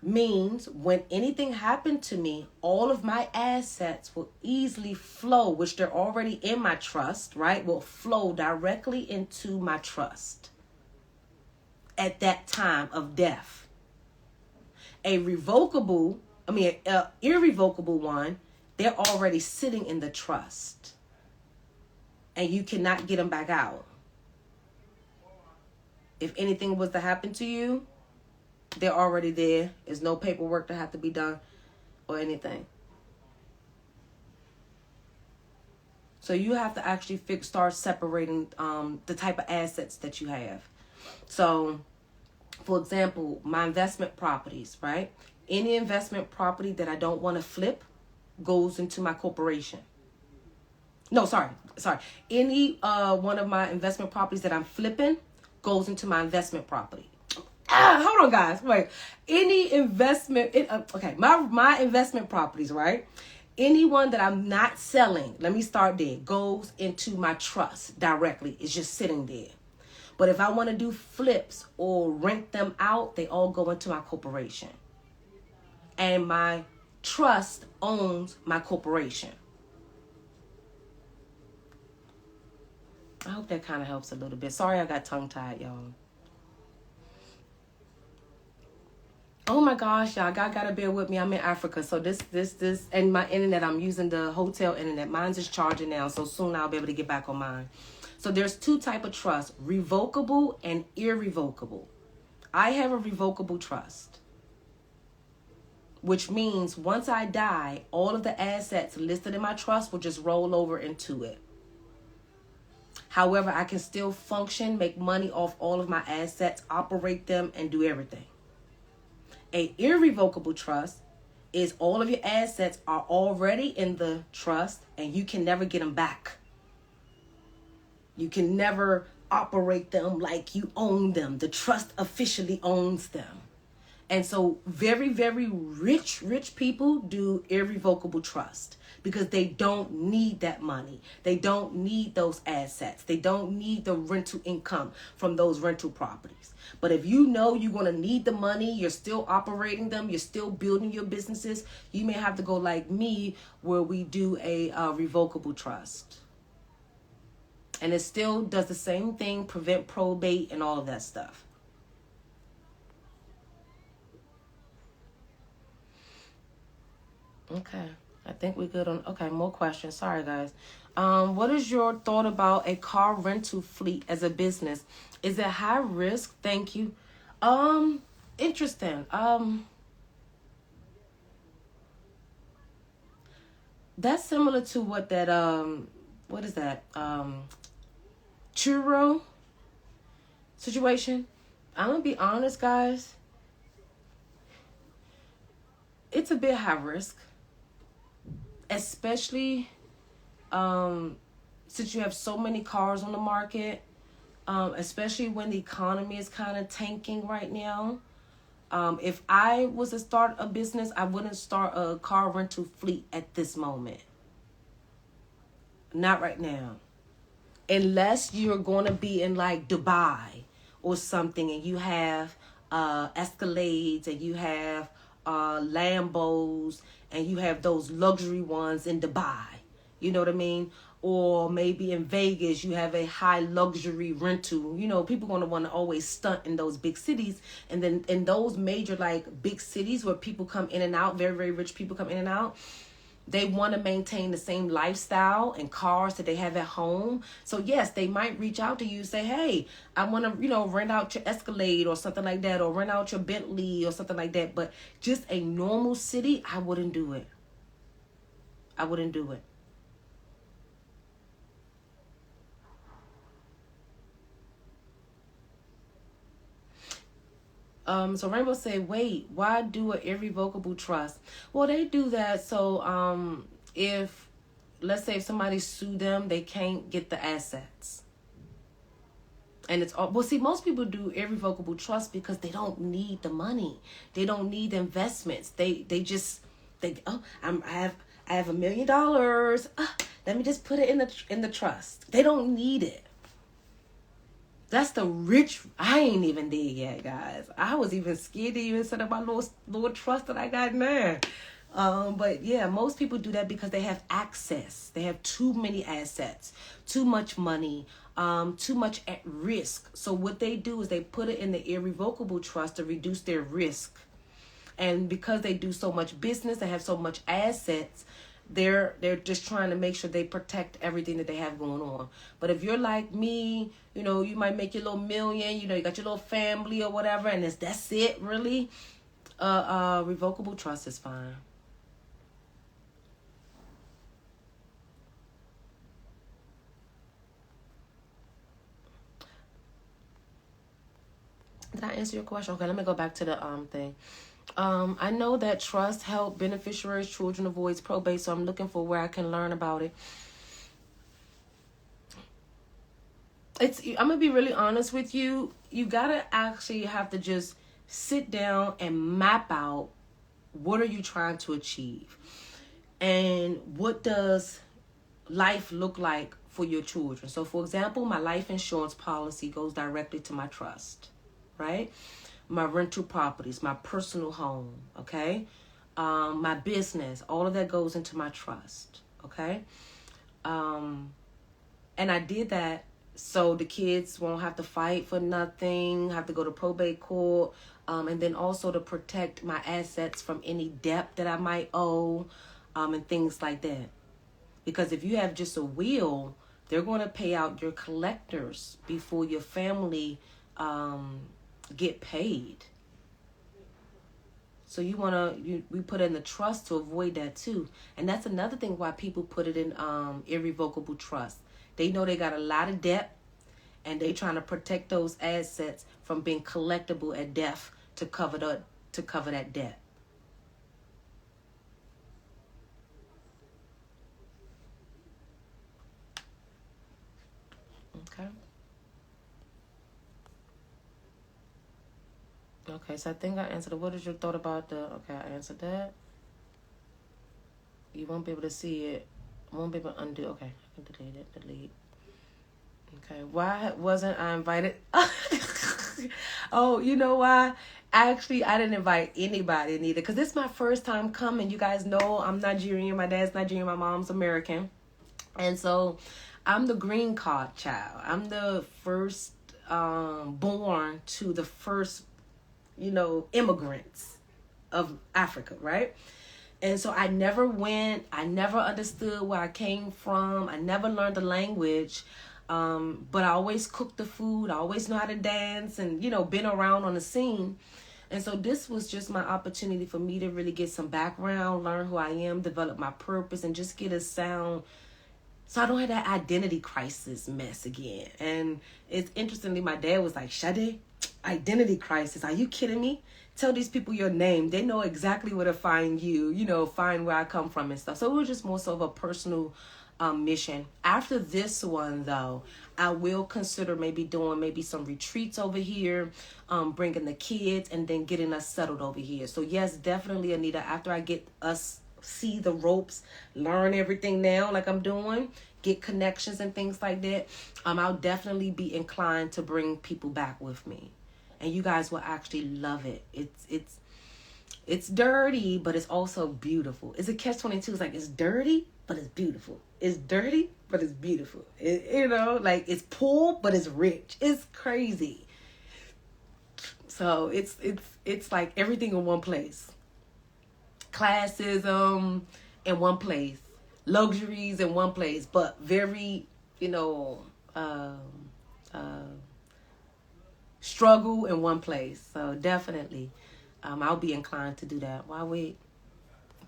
means when anything happened to me, all of my assets will easily flow, which they're already in my trust, right? Will flow directly into my trust at that time of death. An irrevocable one, they're already sitting in the trust. And you cannot get them back out. If anything was to happen to you, they're already there. There's no paperwork that have to be done or anything. So you have to actually start separating the type of assets that you have. So, for example, my investment properties, right? Any investment property that I don't want to flip goes into my corporation. No, sorry. Any one of my investment properties that I'm flipping goes into my investment property. Hold on, guys. Wait. Any investment, my investment properties, right? Any one that I'm not selling, let me start there, goes into my trust directly. It's just sitting there. But if I want to do flips or rent them out, they all go into my corporation. And my trust owns my corporation. I hope that kind of helps a little bit. Sorry I got tongue-tied, y'all. Oh my gosh, y'all, God gotta bear with me. I'm in Africa, so this, and my internet, I'm using the hotel internet. Mine's is charging now, so soon I'll be able to get back on mine. So there's two types of trust, revocable and irrevocable. I have a revocable trust. which means once I die, all of the assets listed in my trust will just roll over into it. However, I can still function, make money off all of my assets, operate them, and do everything. A irrevocable trust is all of your assets are already in the trust and you can never get them back. You can never operate them like you own them. The trust officially owns them. And so very, very rich people do irrevocable trust because they don't need that money. They don't need those assets. They don't need the rental income from those rental properties. But if you know you're going to need the money, you're still operating them, you're still building your businesses, you may have to go like me where we do a revocable trust. And it still does the same thing, prevent probate and all of that stuff. Okay, I think we're good on. Okay, more questions. Sorry, guys. What is your thought about a car rental fleet as a business? Is it high risk? Thank you. Interesting. That's similar to what that what is that churro situation. I'm gonna be honest, guys. It's a bit high risk. Especially since you have so many cars on the market, especially when the economy is kind of tanking right now. If I was to start a business, I wouldn't start a car rental fleet at this moment. Not right now. Unless you're going to be in like Dubai or something and you have Escalades and you have Lambos and you have those luxury ones in Dubai, you know what I mean? Or maybe in Vegas you have a high luxury rental. You know, people going to want to always stunt in those big cities. And then in those major like big cities where people come in and out, very, very rich people come in and out, they want to maintain the same lifestyle and cars that they have at home. So yes, they might reach out to you and say, hey, I want to, rent out your Escalade or something like that, or rent out your Bentley or something like that. But just a normal city, I wouldn't do it. I wouldn't do it. So Rainbow said, wait, why do an irrevocable trust? Well, they do that so if, let's say if somebody sue them, they can't get the assets. And it's all, well, see, most people do irrevocable trust because they don't need the money. They don't need investments. They just think, oh, I have $1 million. Let me just put it in the trust. They don't need it. That's the rich. I ain't even there yet, guys. I was even scared to even set up my little trust that I got now. But yeah, most people do that because they have access. They have too many assets, too much money, too much at risk. So what they do is they put it in the irrevocable trust to reduce their risk. And because they do so much business, they have so much assets, they're just trying to make sure they protect everything that they have going on. But if you're like me, you might make your little million, you got your little family or whatever, and that's it, really. Revocable trust is fine. Did I answer your question? Okay, let me go back to the thing. I know that trust help beneficiaries' children avoids probate, so I'm looking for where I can learn about it. I'm gonna be really honest with you. You gotta actually have to just sit down and map out what are you trying to achieve, and what does life look like for your children. So, for example, my life insurance policy goes directly to my trust, right? My rental properties, my personal home, okay? My business, all of that goes into my trust, okay? And I did that so the kids won't have to fight for nothing, have to go to probate court, and then also to protect my assets from any debt that I might owe, and things like that. Because if you have just a will, they're going to pay out your collectors before your family get paid. So we put in the trust to avoid that too. And that's another thing why people put it in irrevocable trust. They know they got a lot of debt, and they trying to protect those assets from being collectible at death to cover that debt. Okay. Okay, so I think I answered it. What is your thought about okay, I answered that. You won't be able to see it. Won't be able to undo. Okay, I can delete. Okay, why wasn't I invited? Oh, you know why? Actually, I didn't invite anybody neither, because this is my first time coming. You guys know I'm Nigerian. My dad's Nigerian. My mom's American. And so I'm the green card child. I'm the first born to the first, immigrants of Africa, right? And so I never went. I never understood where I came from. I never learned the language. But I always cooked the food. I always know how to dance and, been around on the scene. And so this was just my opportunity for me to really get some background, learn who I am, develop my purpose, and just get a sound so I don't have that identity crisis mess again. And it's interestingly, my dad was like, Shade, identity crisis. Are you kidding me? Tell these people your name. They know exactly where to find you, find where I come from and stuff. So it was just more so of a personal mission. After this one, though, I will consider maybe some retreats over here, bringing the kids and then getting us settled over here. So yes, definitely, Anita, after I get us see the ropes, learn everything now like I'm doing, get connections and things like that, I'll definitely be inclined to bring people back with me. And you guys will actually love it. It's dirty, but it's also beautiful. It's a catch-22. It's like, it's dirty, but it's beautiful. It's dirty, but it's beautiful. It's poor, but it's rich. It's crazy. So it's like everything in one place. Classism in one place. Luxuries in one place, but very, struggle in one place. So definitely, I'll be inclined to do that. Why wait?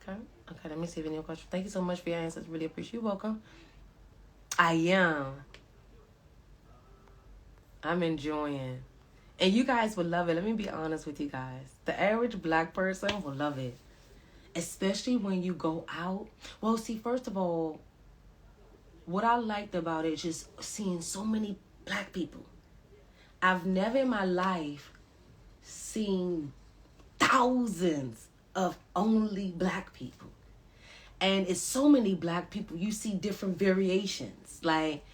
Okay, let me see if any questions. Thank you so much for your answers. Really appreciate you. Welcome. I am. I'm enjoying. And you guys will love it. Let me be honest with you guys. The average black person will love it. Especially when you go out. Well, see, first of all, what I liked about it is just seeing so many black people. I've never in my life seen thousands of only black people. And it's so many black people, you see different variations. Like,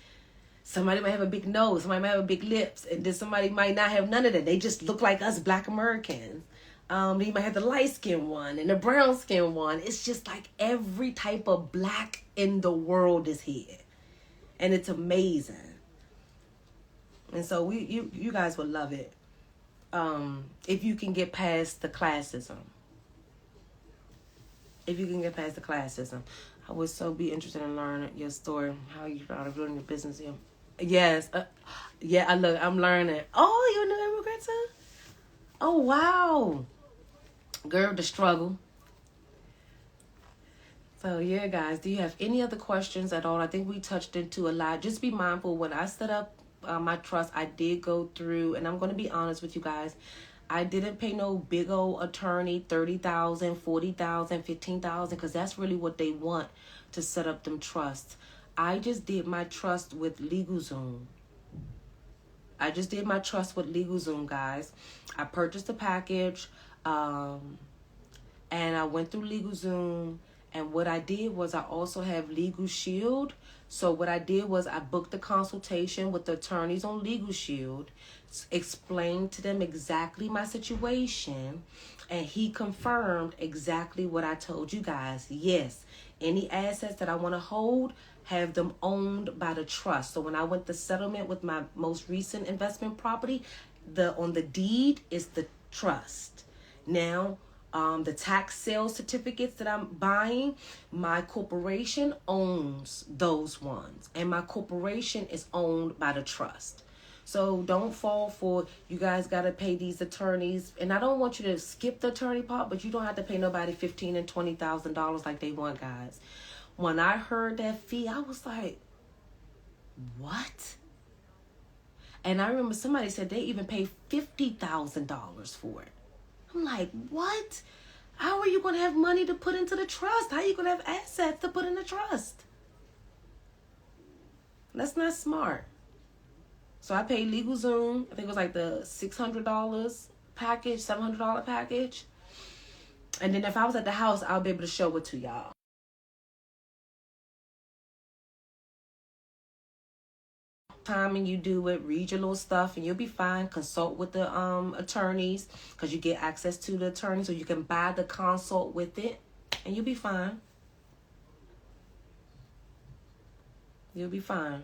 somebody might have a big nose, somebody might have big lips, and then somebody might not have none of that. They just look like us black Americans. You might have the light-skinned one and the brown-skinned one. It's just like every type of black in the world is here. And it's amazing. And so you guys will love it. If you can get past the classism. I would so be interested in learning your story, how you started doing your business here. Yes. I'm learning. Oh, you're a new immigrant too? Oh, wow. Girl, the struggle. So, yeah, guys, do you have any other questions at all? I think we touched into a lot. Just be mindful, when I set up my trust, I did go through, and I'm going to be honest with you guys, I didn't pay no big old attorney $30,000, $40,000, $15,000, because that's really what they want to set up them trusts. I just did my trust with LegalZoom. Guys. I purchased a package, and I went through LegalZoom, and what I did was I also have Legal Shield. So what I did was I booked a consultation with the attorneys on Legal Shield, explained to them exactly my situation, and he confirmed exactly what I told you guys. Yes, any assets that I want to hold, have them owned by the trust. So when I went to settlement with my most recent investment property, on the deed is the trust. Now, the tax sales certificates that I'm buying, my corporation owns those ones, and my corporation is owned by the trust. So don't fall for, you guys got to pay these attorneys. And I don't want you to skip the attorney part, but you don't have to pay nobody $15,000 and $20,000 like they want, guys. When I heard that fee, I was like, what? And I remember somebody said they even paid $50,000 for it. I'm like, what? How are you going to have money to put into the trust? How are you going to have assets to put in the trust? That's not smart. So I paid LegalZoom. I think it was like the $600 package, $700 package. And then if I was at the house, I'll be able to show it to y'all. Time and you do it, read your little stuff and you'll be fine. Consult with the attorneys, because you get access to the attorney, so you can buy the consult with it and you'll be fine. You'll be fine.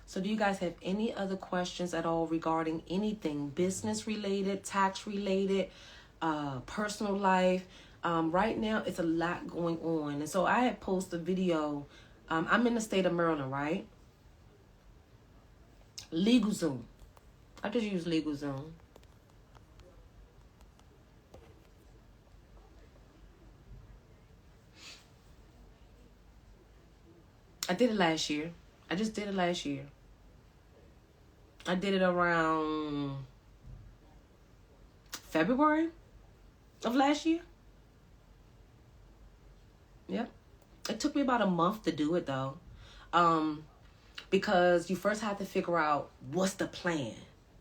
So do you guys have any other questions at all regarding anything business related, tax related, personal life? Right now it's a lot going on. And so I had posted a video. I'm in the state of Maryland, right? LegalZoom. I just use LegalZoom. I did it last year. I just did it last year. I did it around February of last year. Yep. It took me about a month to do it though. Because you first have to figure out what's the plan.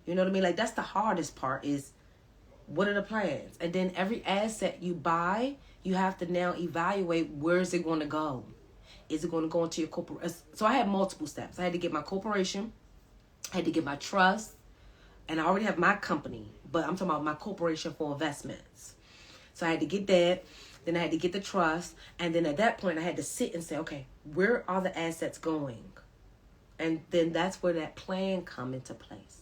You know what I mean? Like that's the hardest part, is what are the plans? And then every asset you buy, you have to now evaluate, where is it going to go? Is it going to go into your corporation? So I had multiple steps. I had to get my corporation, I had to get my trust, and I already have my company, but I'm talking about my corporation for investments. So I had to get that, then I had to get the trust, and then at that point I had to sit and say, okay, where are the assets going? And then that's where that plan come into place.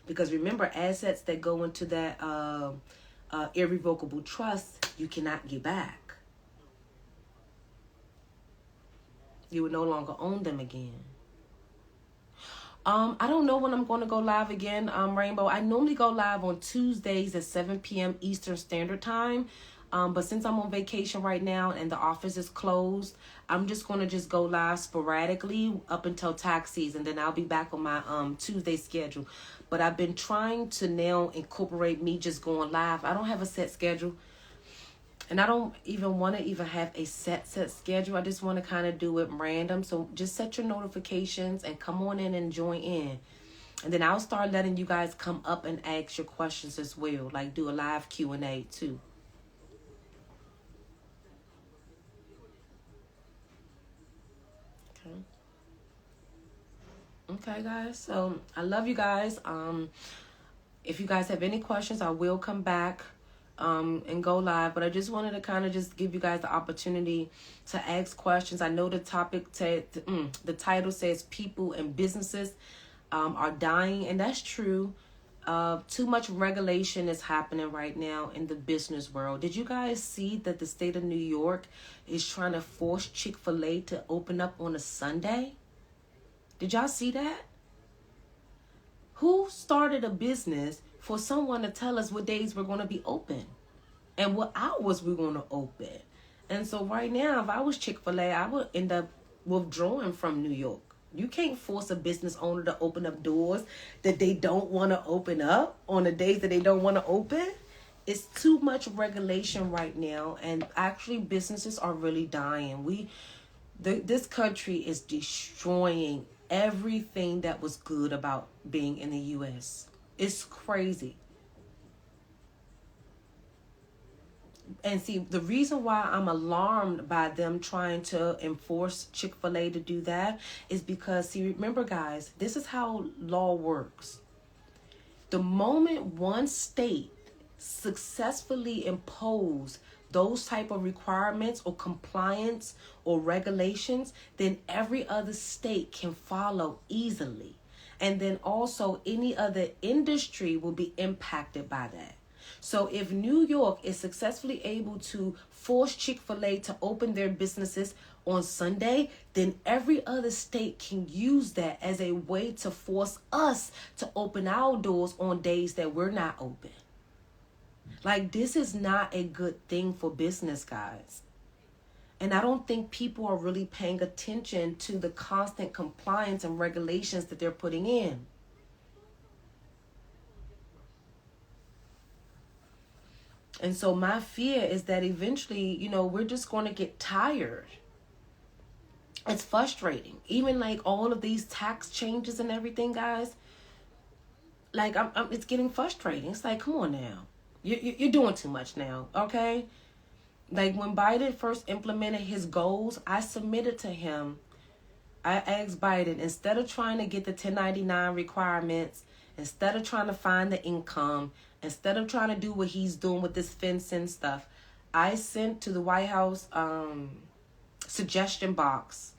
Because remember, assets that go into that irrevocable trust, you cannot get back. You would no longer own them again. I don't know when I'm going to go live again, Rainbow. I normally go live on Tuesdays at 7 p.m. Eastern Standard Time. But since I'm on vacation right now and the office is closed, I'm just going to just go live sporadically up until tax season. Then I'll be back on my Tuesday schedule. But I've been trying to now incorporate me just going live. I don't have a set schedule. And I don't even want to have a set schedule. I just want to kind of do it random. So just set your notifications and come on in and join in. And then I'll start letting you guys come up and ask your questions as well. Like do a live Q&A too. Okay, guys. So I love you guys. If you guys have any questions, I will come back and go live. But I just wanted to kind of just give you guys the opportunity to ask questions. I know the topic the title says people and businesses are dying, and that's true. Too much regulation is happening right now in the business world. Did you guys see that the state of New York is trying to force Chick-fil-A to open up on a Sunday? Did y'all see that? Who started a business for someone to tell us what days we're going to be open and what hours we're going to open? And so right now, if I was Chick-fil-A, I would end up withdrawing from New York. You can't force a business owner to open up doors that they don't want to open up on the days that they don't want to open. It's too much regulation right now, and actually businesses are really dying. This country is destroying everything that was good about being in the U.S. It's crazy. And see, the reason why I'm alarmed by them trying to enforce Chick-fil-A to do that is because, see, remember, guys, this is how law works. The moment one state successfully impose those type of requirements or compliance or regulations, then every other state can follow easily. And then also any other industry will be impacted by that. So if New York is successfully able to force Chick-fil-A to open their businesses on Sunday, then every other state can use that as a way to force us to open our doors on days that we're not open. Like, this is not a good thing for business, guys. And I don't think people are really paying attention to the constant compliance and regulations that they're putting in. And so my fear is that eventually, we're just going to get tired. It's frustrating. Even like all of these tax changes and everything, guys. Like, it's getting frustrating. It's like, come on now. You're doing too much now, okay? Like, when Biden first implemented his goals, I submitted to him. I asked Biden, instead of trying to get the 1099 requirements, instead of trying to find the income, instead of trying to do what he's doing with this fencing stuff, I sent to the White House suggestion box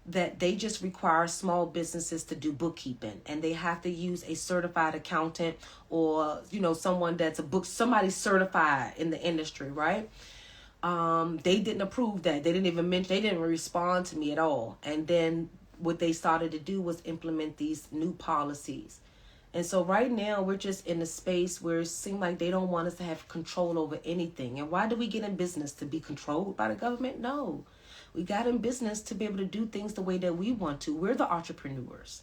that they just require small businesses to do bookkeeping, and they have to use a certified accountant or, someone that's somebody certified in the industry, right? They didn't approve that. They didn't respond to me at all. And then what they started to do was implement these new policies. And so right now we're just in a space where it seems like they don't want us to have control over anything. And why do we get in business? To be controlled by the government? No. We got in business to be able to do things the way that we want to. We're the entrepreneurs.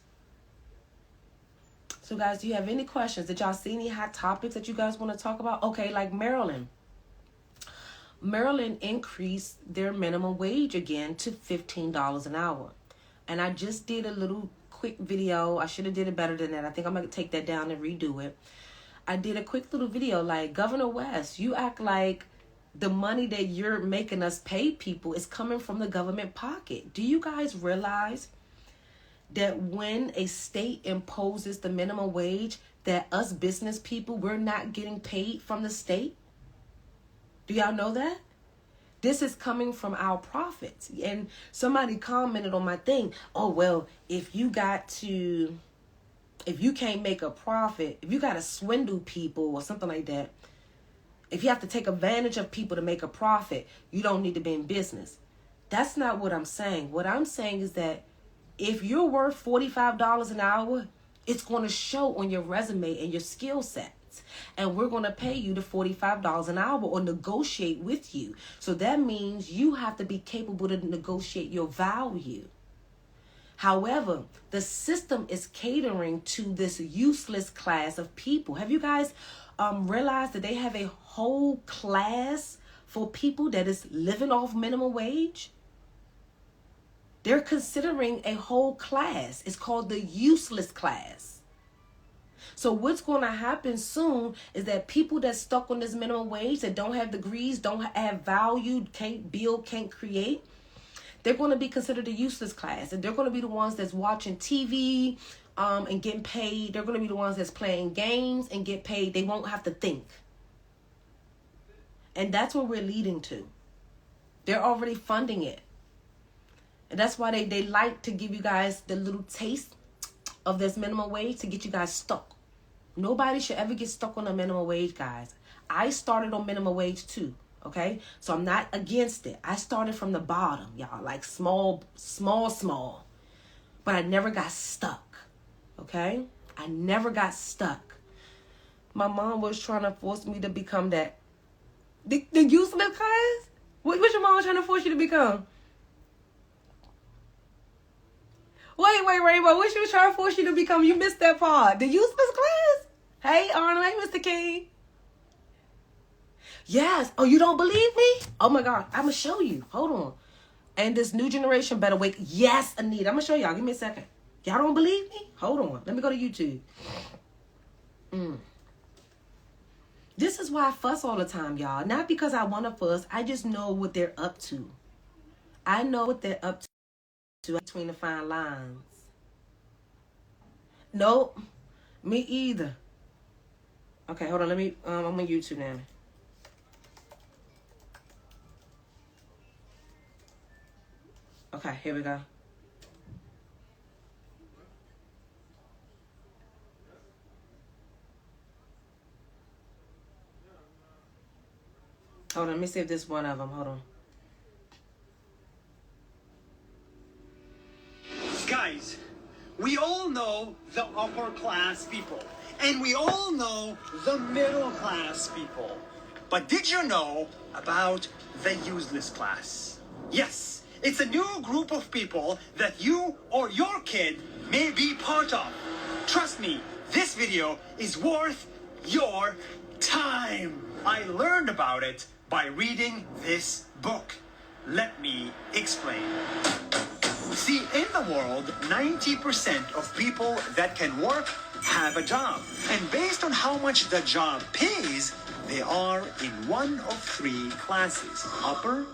So guys, do you have any questions? Did y'all see any hot topics that you guys want to talk about? Okay, like Maryland. Maryland increased their minimum wage again to $15 an hour. And I just did a little quick video. I should have did it better than that. I think I'm going to take that down and redo it. I did a quick little video like, Governor West, you act like the money that you're making us pay people is coming from the government pocket. Do you guys realize that when a state imposes the minimum wage, that us business people, we're not getting paid from the state? Do y'all know that? This is coming from our profits. And somebody commented on my thing, oh, well, if you can't make a profit, if you got to swindle people or something like that, if you have to take advantage of people to make a profit, you don't need to be in business. That's not what I'm saying. What I'm saying is that if you're worth $45 an hour, it's going to show on your resume and your skill sets. And we're going to pay you the $45 an hour or negotiate with you. So that means you have to be capable to negotiate your value. However, the system is catering to this useless class of people. Have you guys realized that they have a whole class for people that is living off minimum wage? They're considering a whole class. It's called the useless class. So what's going to happen soon is that people that's stuck on this minimum wage, that don't have degrees, don't have value, can't build, can't create, they're going to be considered a useless class. And they're going to be the ones that's watching TV and getting paid. They're going to be the ones that's playing games and get paid. They won't have to think. And that's what we're leading to. They're already funding it. And that's why they like to give you guys the little taste of this minimum wage to get you guys stuck. Nobody should ever get stuck on a minimum wage, guys. I started on minimum wage too, okay? So I'm not against it. I started from the bottom, y'all, like small. But I never got stuck, okay? I never got stuck. My mom was trying to force me to become that. The useless class? What's your mom trying to force you to become? Wait, Rainbow. What she was trying to force you to become? You missed that part. The useless class? Hey, Arnold. Hey, Mr. King. Yes. Oh, you don't believe me? Oh, my God. I'm going to show you. Hold on. And this new generation better wake. Yes, Anita. I'm going to show y'all. Give me a second. Y'all don't believe me? Hold on. Let me go to YouTube. This is why I fuss all the time, y'all. Not because I want to fuss. I just know what they're up to. I know what they're up to. Between the fine lines. Nope. Me either. Okay, hold on. Let me, I'm on YouTube now. Okay, here we go. Hold on, let me see if this is one of them. Hold on. Guys, we all know the upper class people, and we all know the middle class people. But did you know about the useless class? Yes, it's a new group of people that you or your kid may be part of. Trust me, this video is worth your time. I learned about it by reading this book. Let me explain. See, in the world, 90% of people that can work have a job. And based on how much the job pays, they are in one of three classes: upper,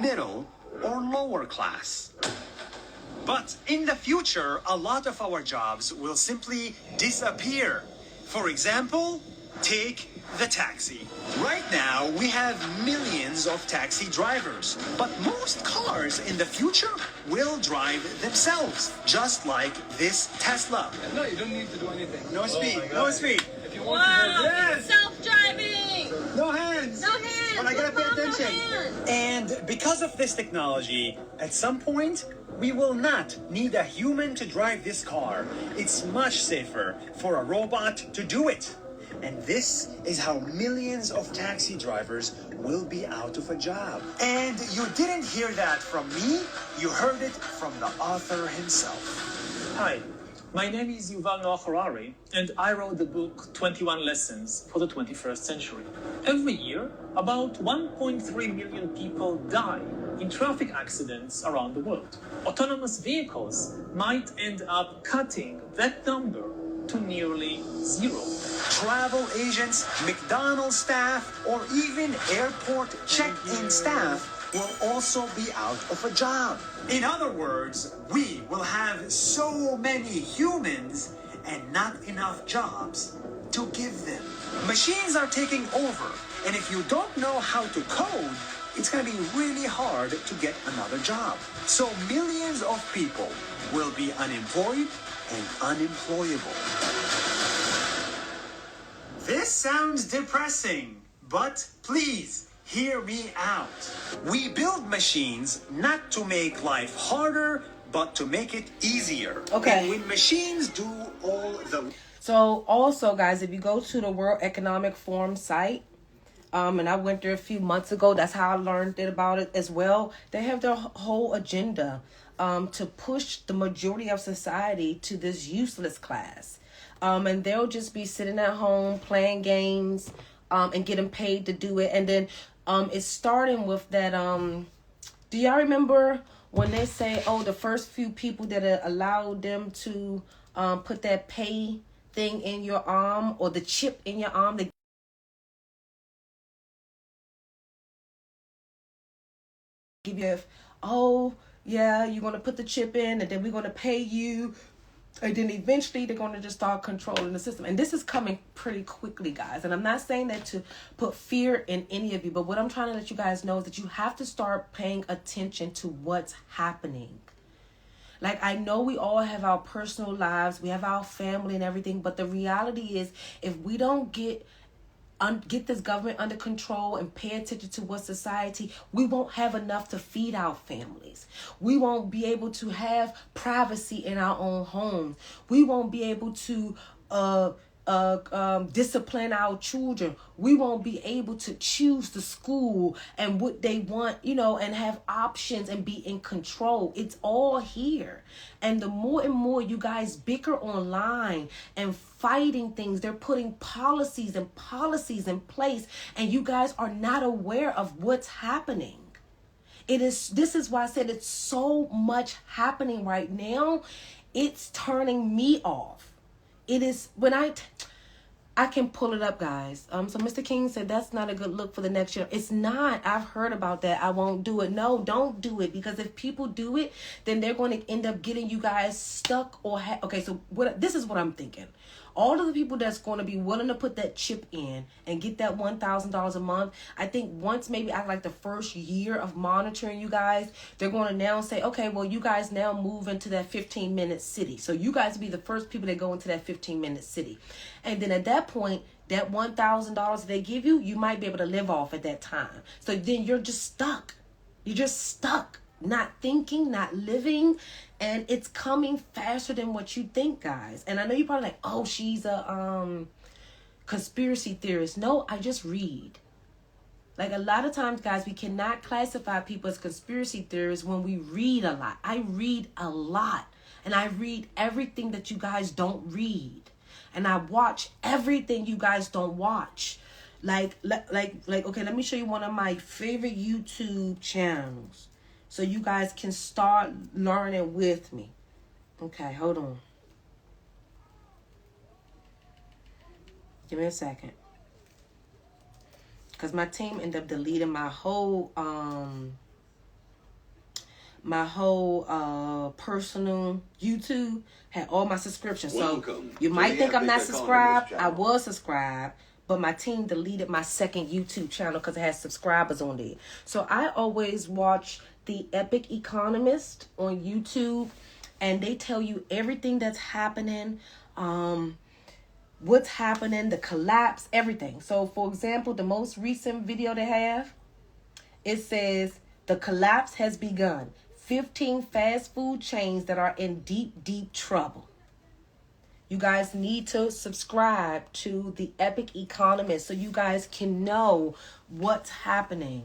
middle, or lower class. But in the future, a lot of our jobs will simply disappear. For example, take the taxi. Right now, we have millions of taxi drivers, but most cars in the future will drive themselves, just like this Tesla. No, you don't need to do anything. No speed, no speed. If you want to go, Yes. Self-driving! No hands. No hands! But I gotta pay What's wrong with attention. hands? And because of this technology, at some point, we will not need a human to drive this car. It's much safer for a robot to do it. And this is how millions of taxi drivers will be out of a job. And you didn't hear that from me, you heard it from the author himself. Hi, my name is Yuval Noah Harari, and I wrote the book 21 Lessons for the 21st Century. Every year, about 1.3 million people die in traffic accidents around the world. Autonomous vehicles might end up cutting that number to nearly zero. Travel agents, McDonald's staff, or even airport check-in staff will also be out of a job. In other words, we will have so many humans and not enough jobs to give them. Machines are taking over, and if you don't know how to code, it's going to be really hard to get another job. So millions of people will be unemployed and unemployable. This sounds depressing, but please hear me out. We build machines not to make life harder, but to make it easier. Okay. And when machines do all the... So also, guys, if you go to the World Economic Forum site, and I went there a few months ago, that's how I learned about it as well. They have their whole agenda to push the majority of society to this useless class. And they'll just be sitting at home playing games and getting paid to do it. And then it's starting with that. Do y'all remember when they say, oh, the first few people that allowed them to put that pay thing in your arm or the chip in your arm? They give you, oh, yeah, you're going to put the chip in and then we're going to pay you. And then eventually they're going to just start controlling the system. And this is coming pretty quickly, guys. And I'm not saying that to put fear in any of you. But what I'm trying to let you guys know is that you have to start paying attention to what's happening. Like, I know we all have our personal lives. We have our family and everything. But the reality is, if we don't get this government under control and pay attention to what society, we won't have enough to feed our families. We won't be able to have privacy in our own homes. We won't be able to discipline our children. We won't be able to choose the school and what they want, and have options and be in control. It's all here. And the more and more you guys bicker online and fighting things, they're putting policies in place, and you guys are not aware of what's happening. This is why I said it's so much happening right now. It's turning me off. It is when I can pull it up, guys. So Mr. King said that's not a good look for the next year. It's not. I've heard about that. I won't do it. No, don't do it, because if people do it, then they're going to end up getting you guys stuck or okay. So this is what I'm thinking. All of the people that's going to be willing to put that chip in and get that $1,000 a month, I think once maybe after like the first year of monitoring you guys, they're going to now say, okay, well, you guys now move into that 15-minute city. So you guys be the first people that go into that 15-minute city. And then at that point, that $1,000 they give you, you might be able to live off at that time. So then you're just stuck. You're just stuck, not thinking, not living, and it's coming faster than what you think, guys. And I know you're probably like, oh, she's a conspiracy theorist. No, I just read. Like a lot of times, guys, we cannot classify people as conspiracy theorists when we read a lot. I read a lot, and I read everything that you guys don't read. And I watch everything you guys don't watch. Like, okay, let me show you one of my favorite YouTube channels so you guys can start learning with me. Okay, hold on. Give me a second. Because my team ended up deleting my whole personal YouTube, had all my subscriptions. So you might think I'm not subscribed. I was subscribed, but my team deleted my second YouTube channel because it has subscribers on there. So I always watch the Epic Economist on YouTube, and they tell you everything that's happening, what's happening, the collapse, everything. So for example, the most recent video they have, it says the collapse has begun. 15 fast food chains that are in deep, deep trouble. You guys need to subscribe to the Epic Economist so you guys can know what's happening.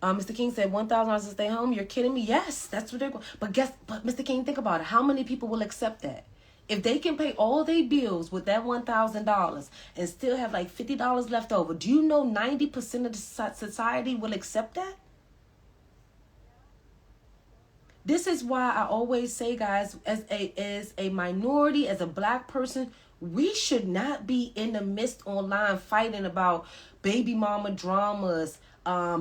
Mr. King said $1,000 to stay home. You're kidding me? Yes, that's what they're going. But Mr. King, think about it. How many people will accept that? If they can pay all their bills with that $1,000 and still have like $50 left over, do you know 90% of the society will accept that? This is why I always say, guys, as a minority, as a black person, we should not be in the midst online fighting about baby mama dramas,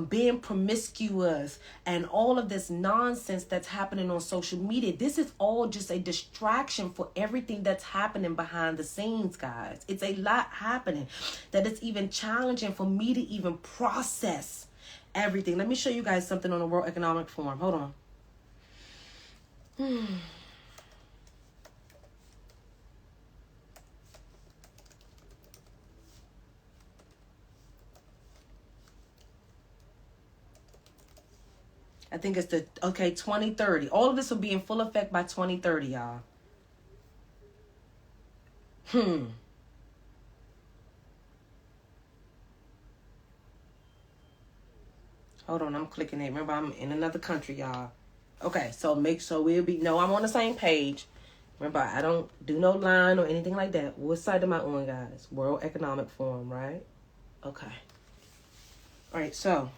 being promiscuous, and all of this nonsense that's happening on social media. This is all just a distraction for everything that's happening behind the scenes, guys. It's a lot happening that it's even challenging for me to even process everything. Let me show you guys something on the World Economic Forum. Hold on. I think it's 2030. All of this will be in full effect by 2030, y'all. Hold on, I'm clicking it. Remember, I'm in another country, y'all. Okay, so make sure I'm on the same page. Remember, I don't do no line or anything like that. What site am I on, guys? World Economic Forum, right? Okay. All right, so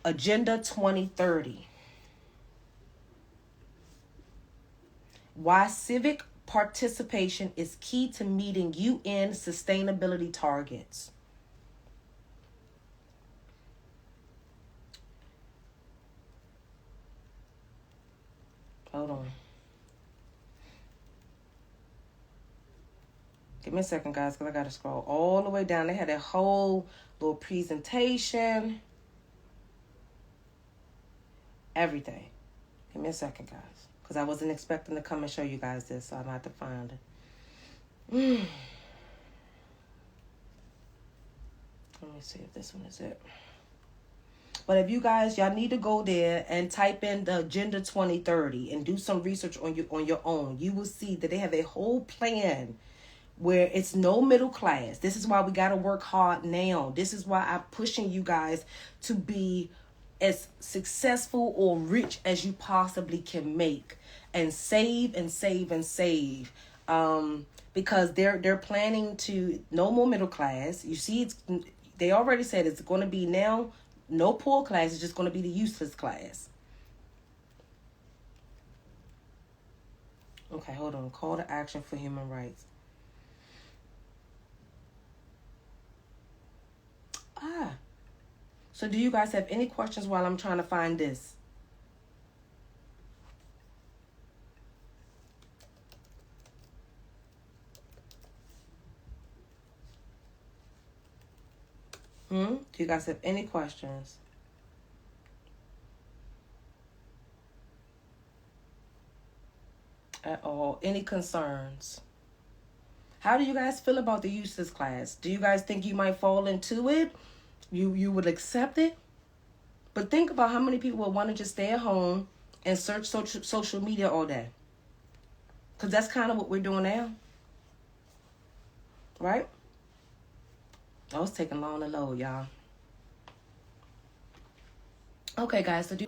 Agenda 2030. Why civic participation is key to meeting UN sustainability targets. Hold on. Give me a second, guys, because I got to scroll all the way down. They had a whole little presentation. Everything. Give me a second, guys, because I wasn't expecting to come and show you guys this, so I'm going to have to find it. Let me see if this one is it. But if you guys, y'all need to go there and type in the Agenda 2030 and do some research on your own. You will see that they have a whole plan where it's no middle class. This is why we got to work hard now. This is why I'm pushing you guys to be as successful or rich as you possibly can make, and save and save and save. Because they're planning to no more middle class. You see, they already said it's going to be now. No poor class, is just going to be the useless class. Okay, hold on. Call to action for human rights. So do you guys have any questions while I'm trying to find this? Do you guys have any questions? At all? Any concerns? How do you guys feel about the useless class? Do you guys think you might fall into it? You would accept it? But think about how many people would want to just stay at home and search social media all day. Because that's kind of what we're doing now. Right? I was taking long to load, y'all. Okay, guys, so do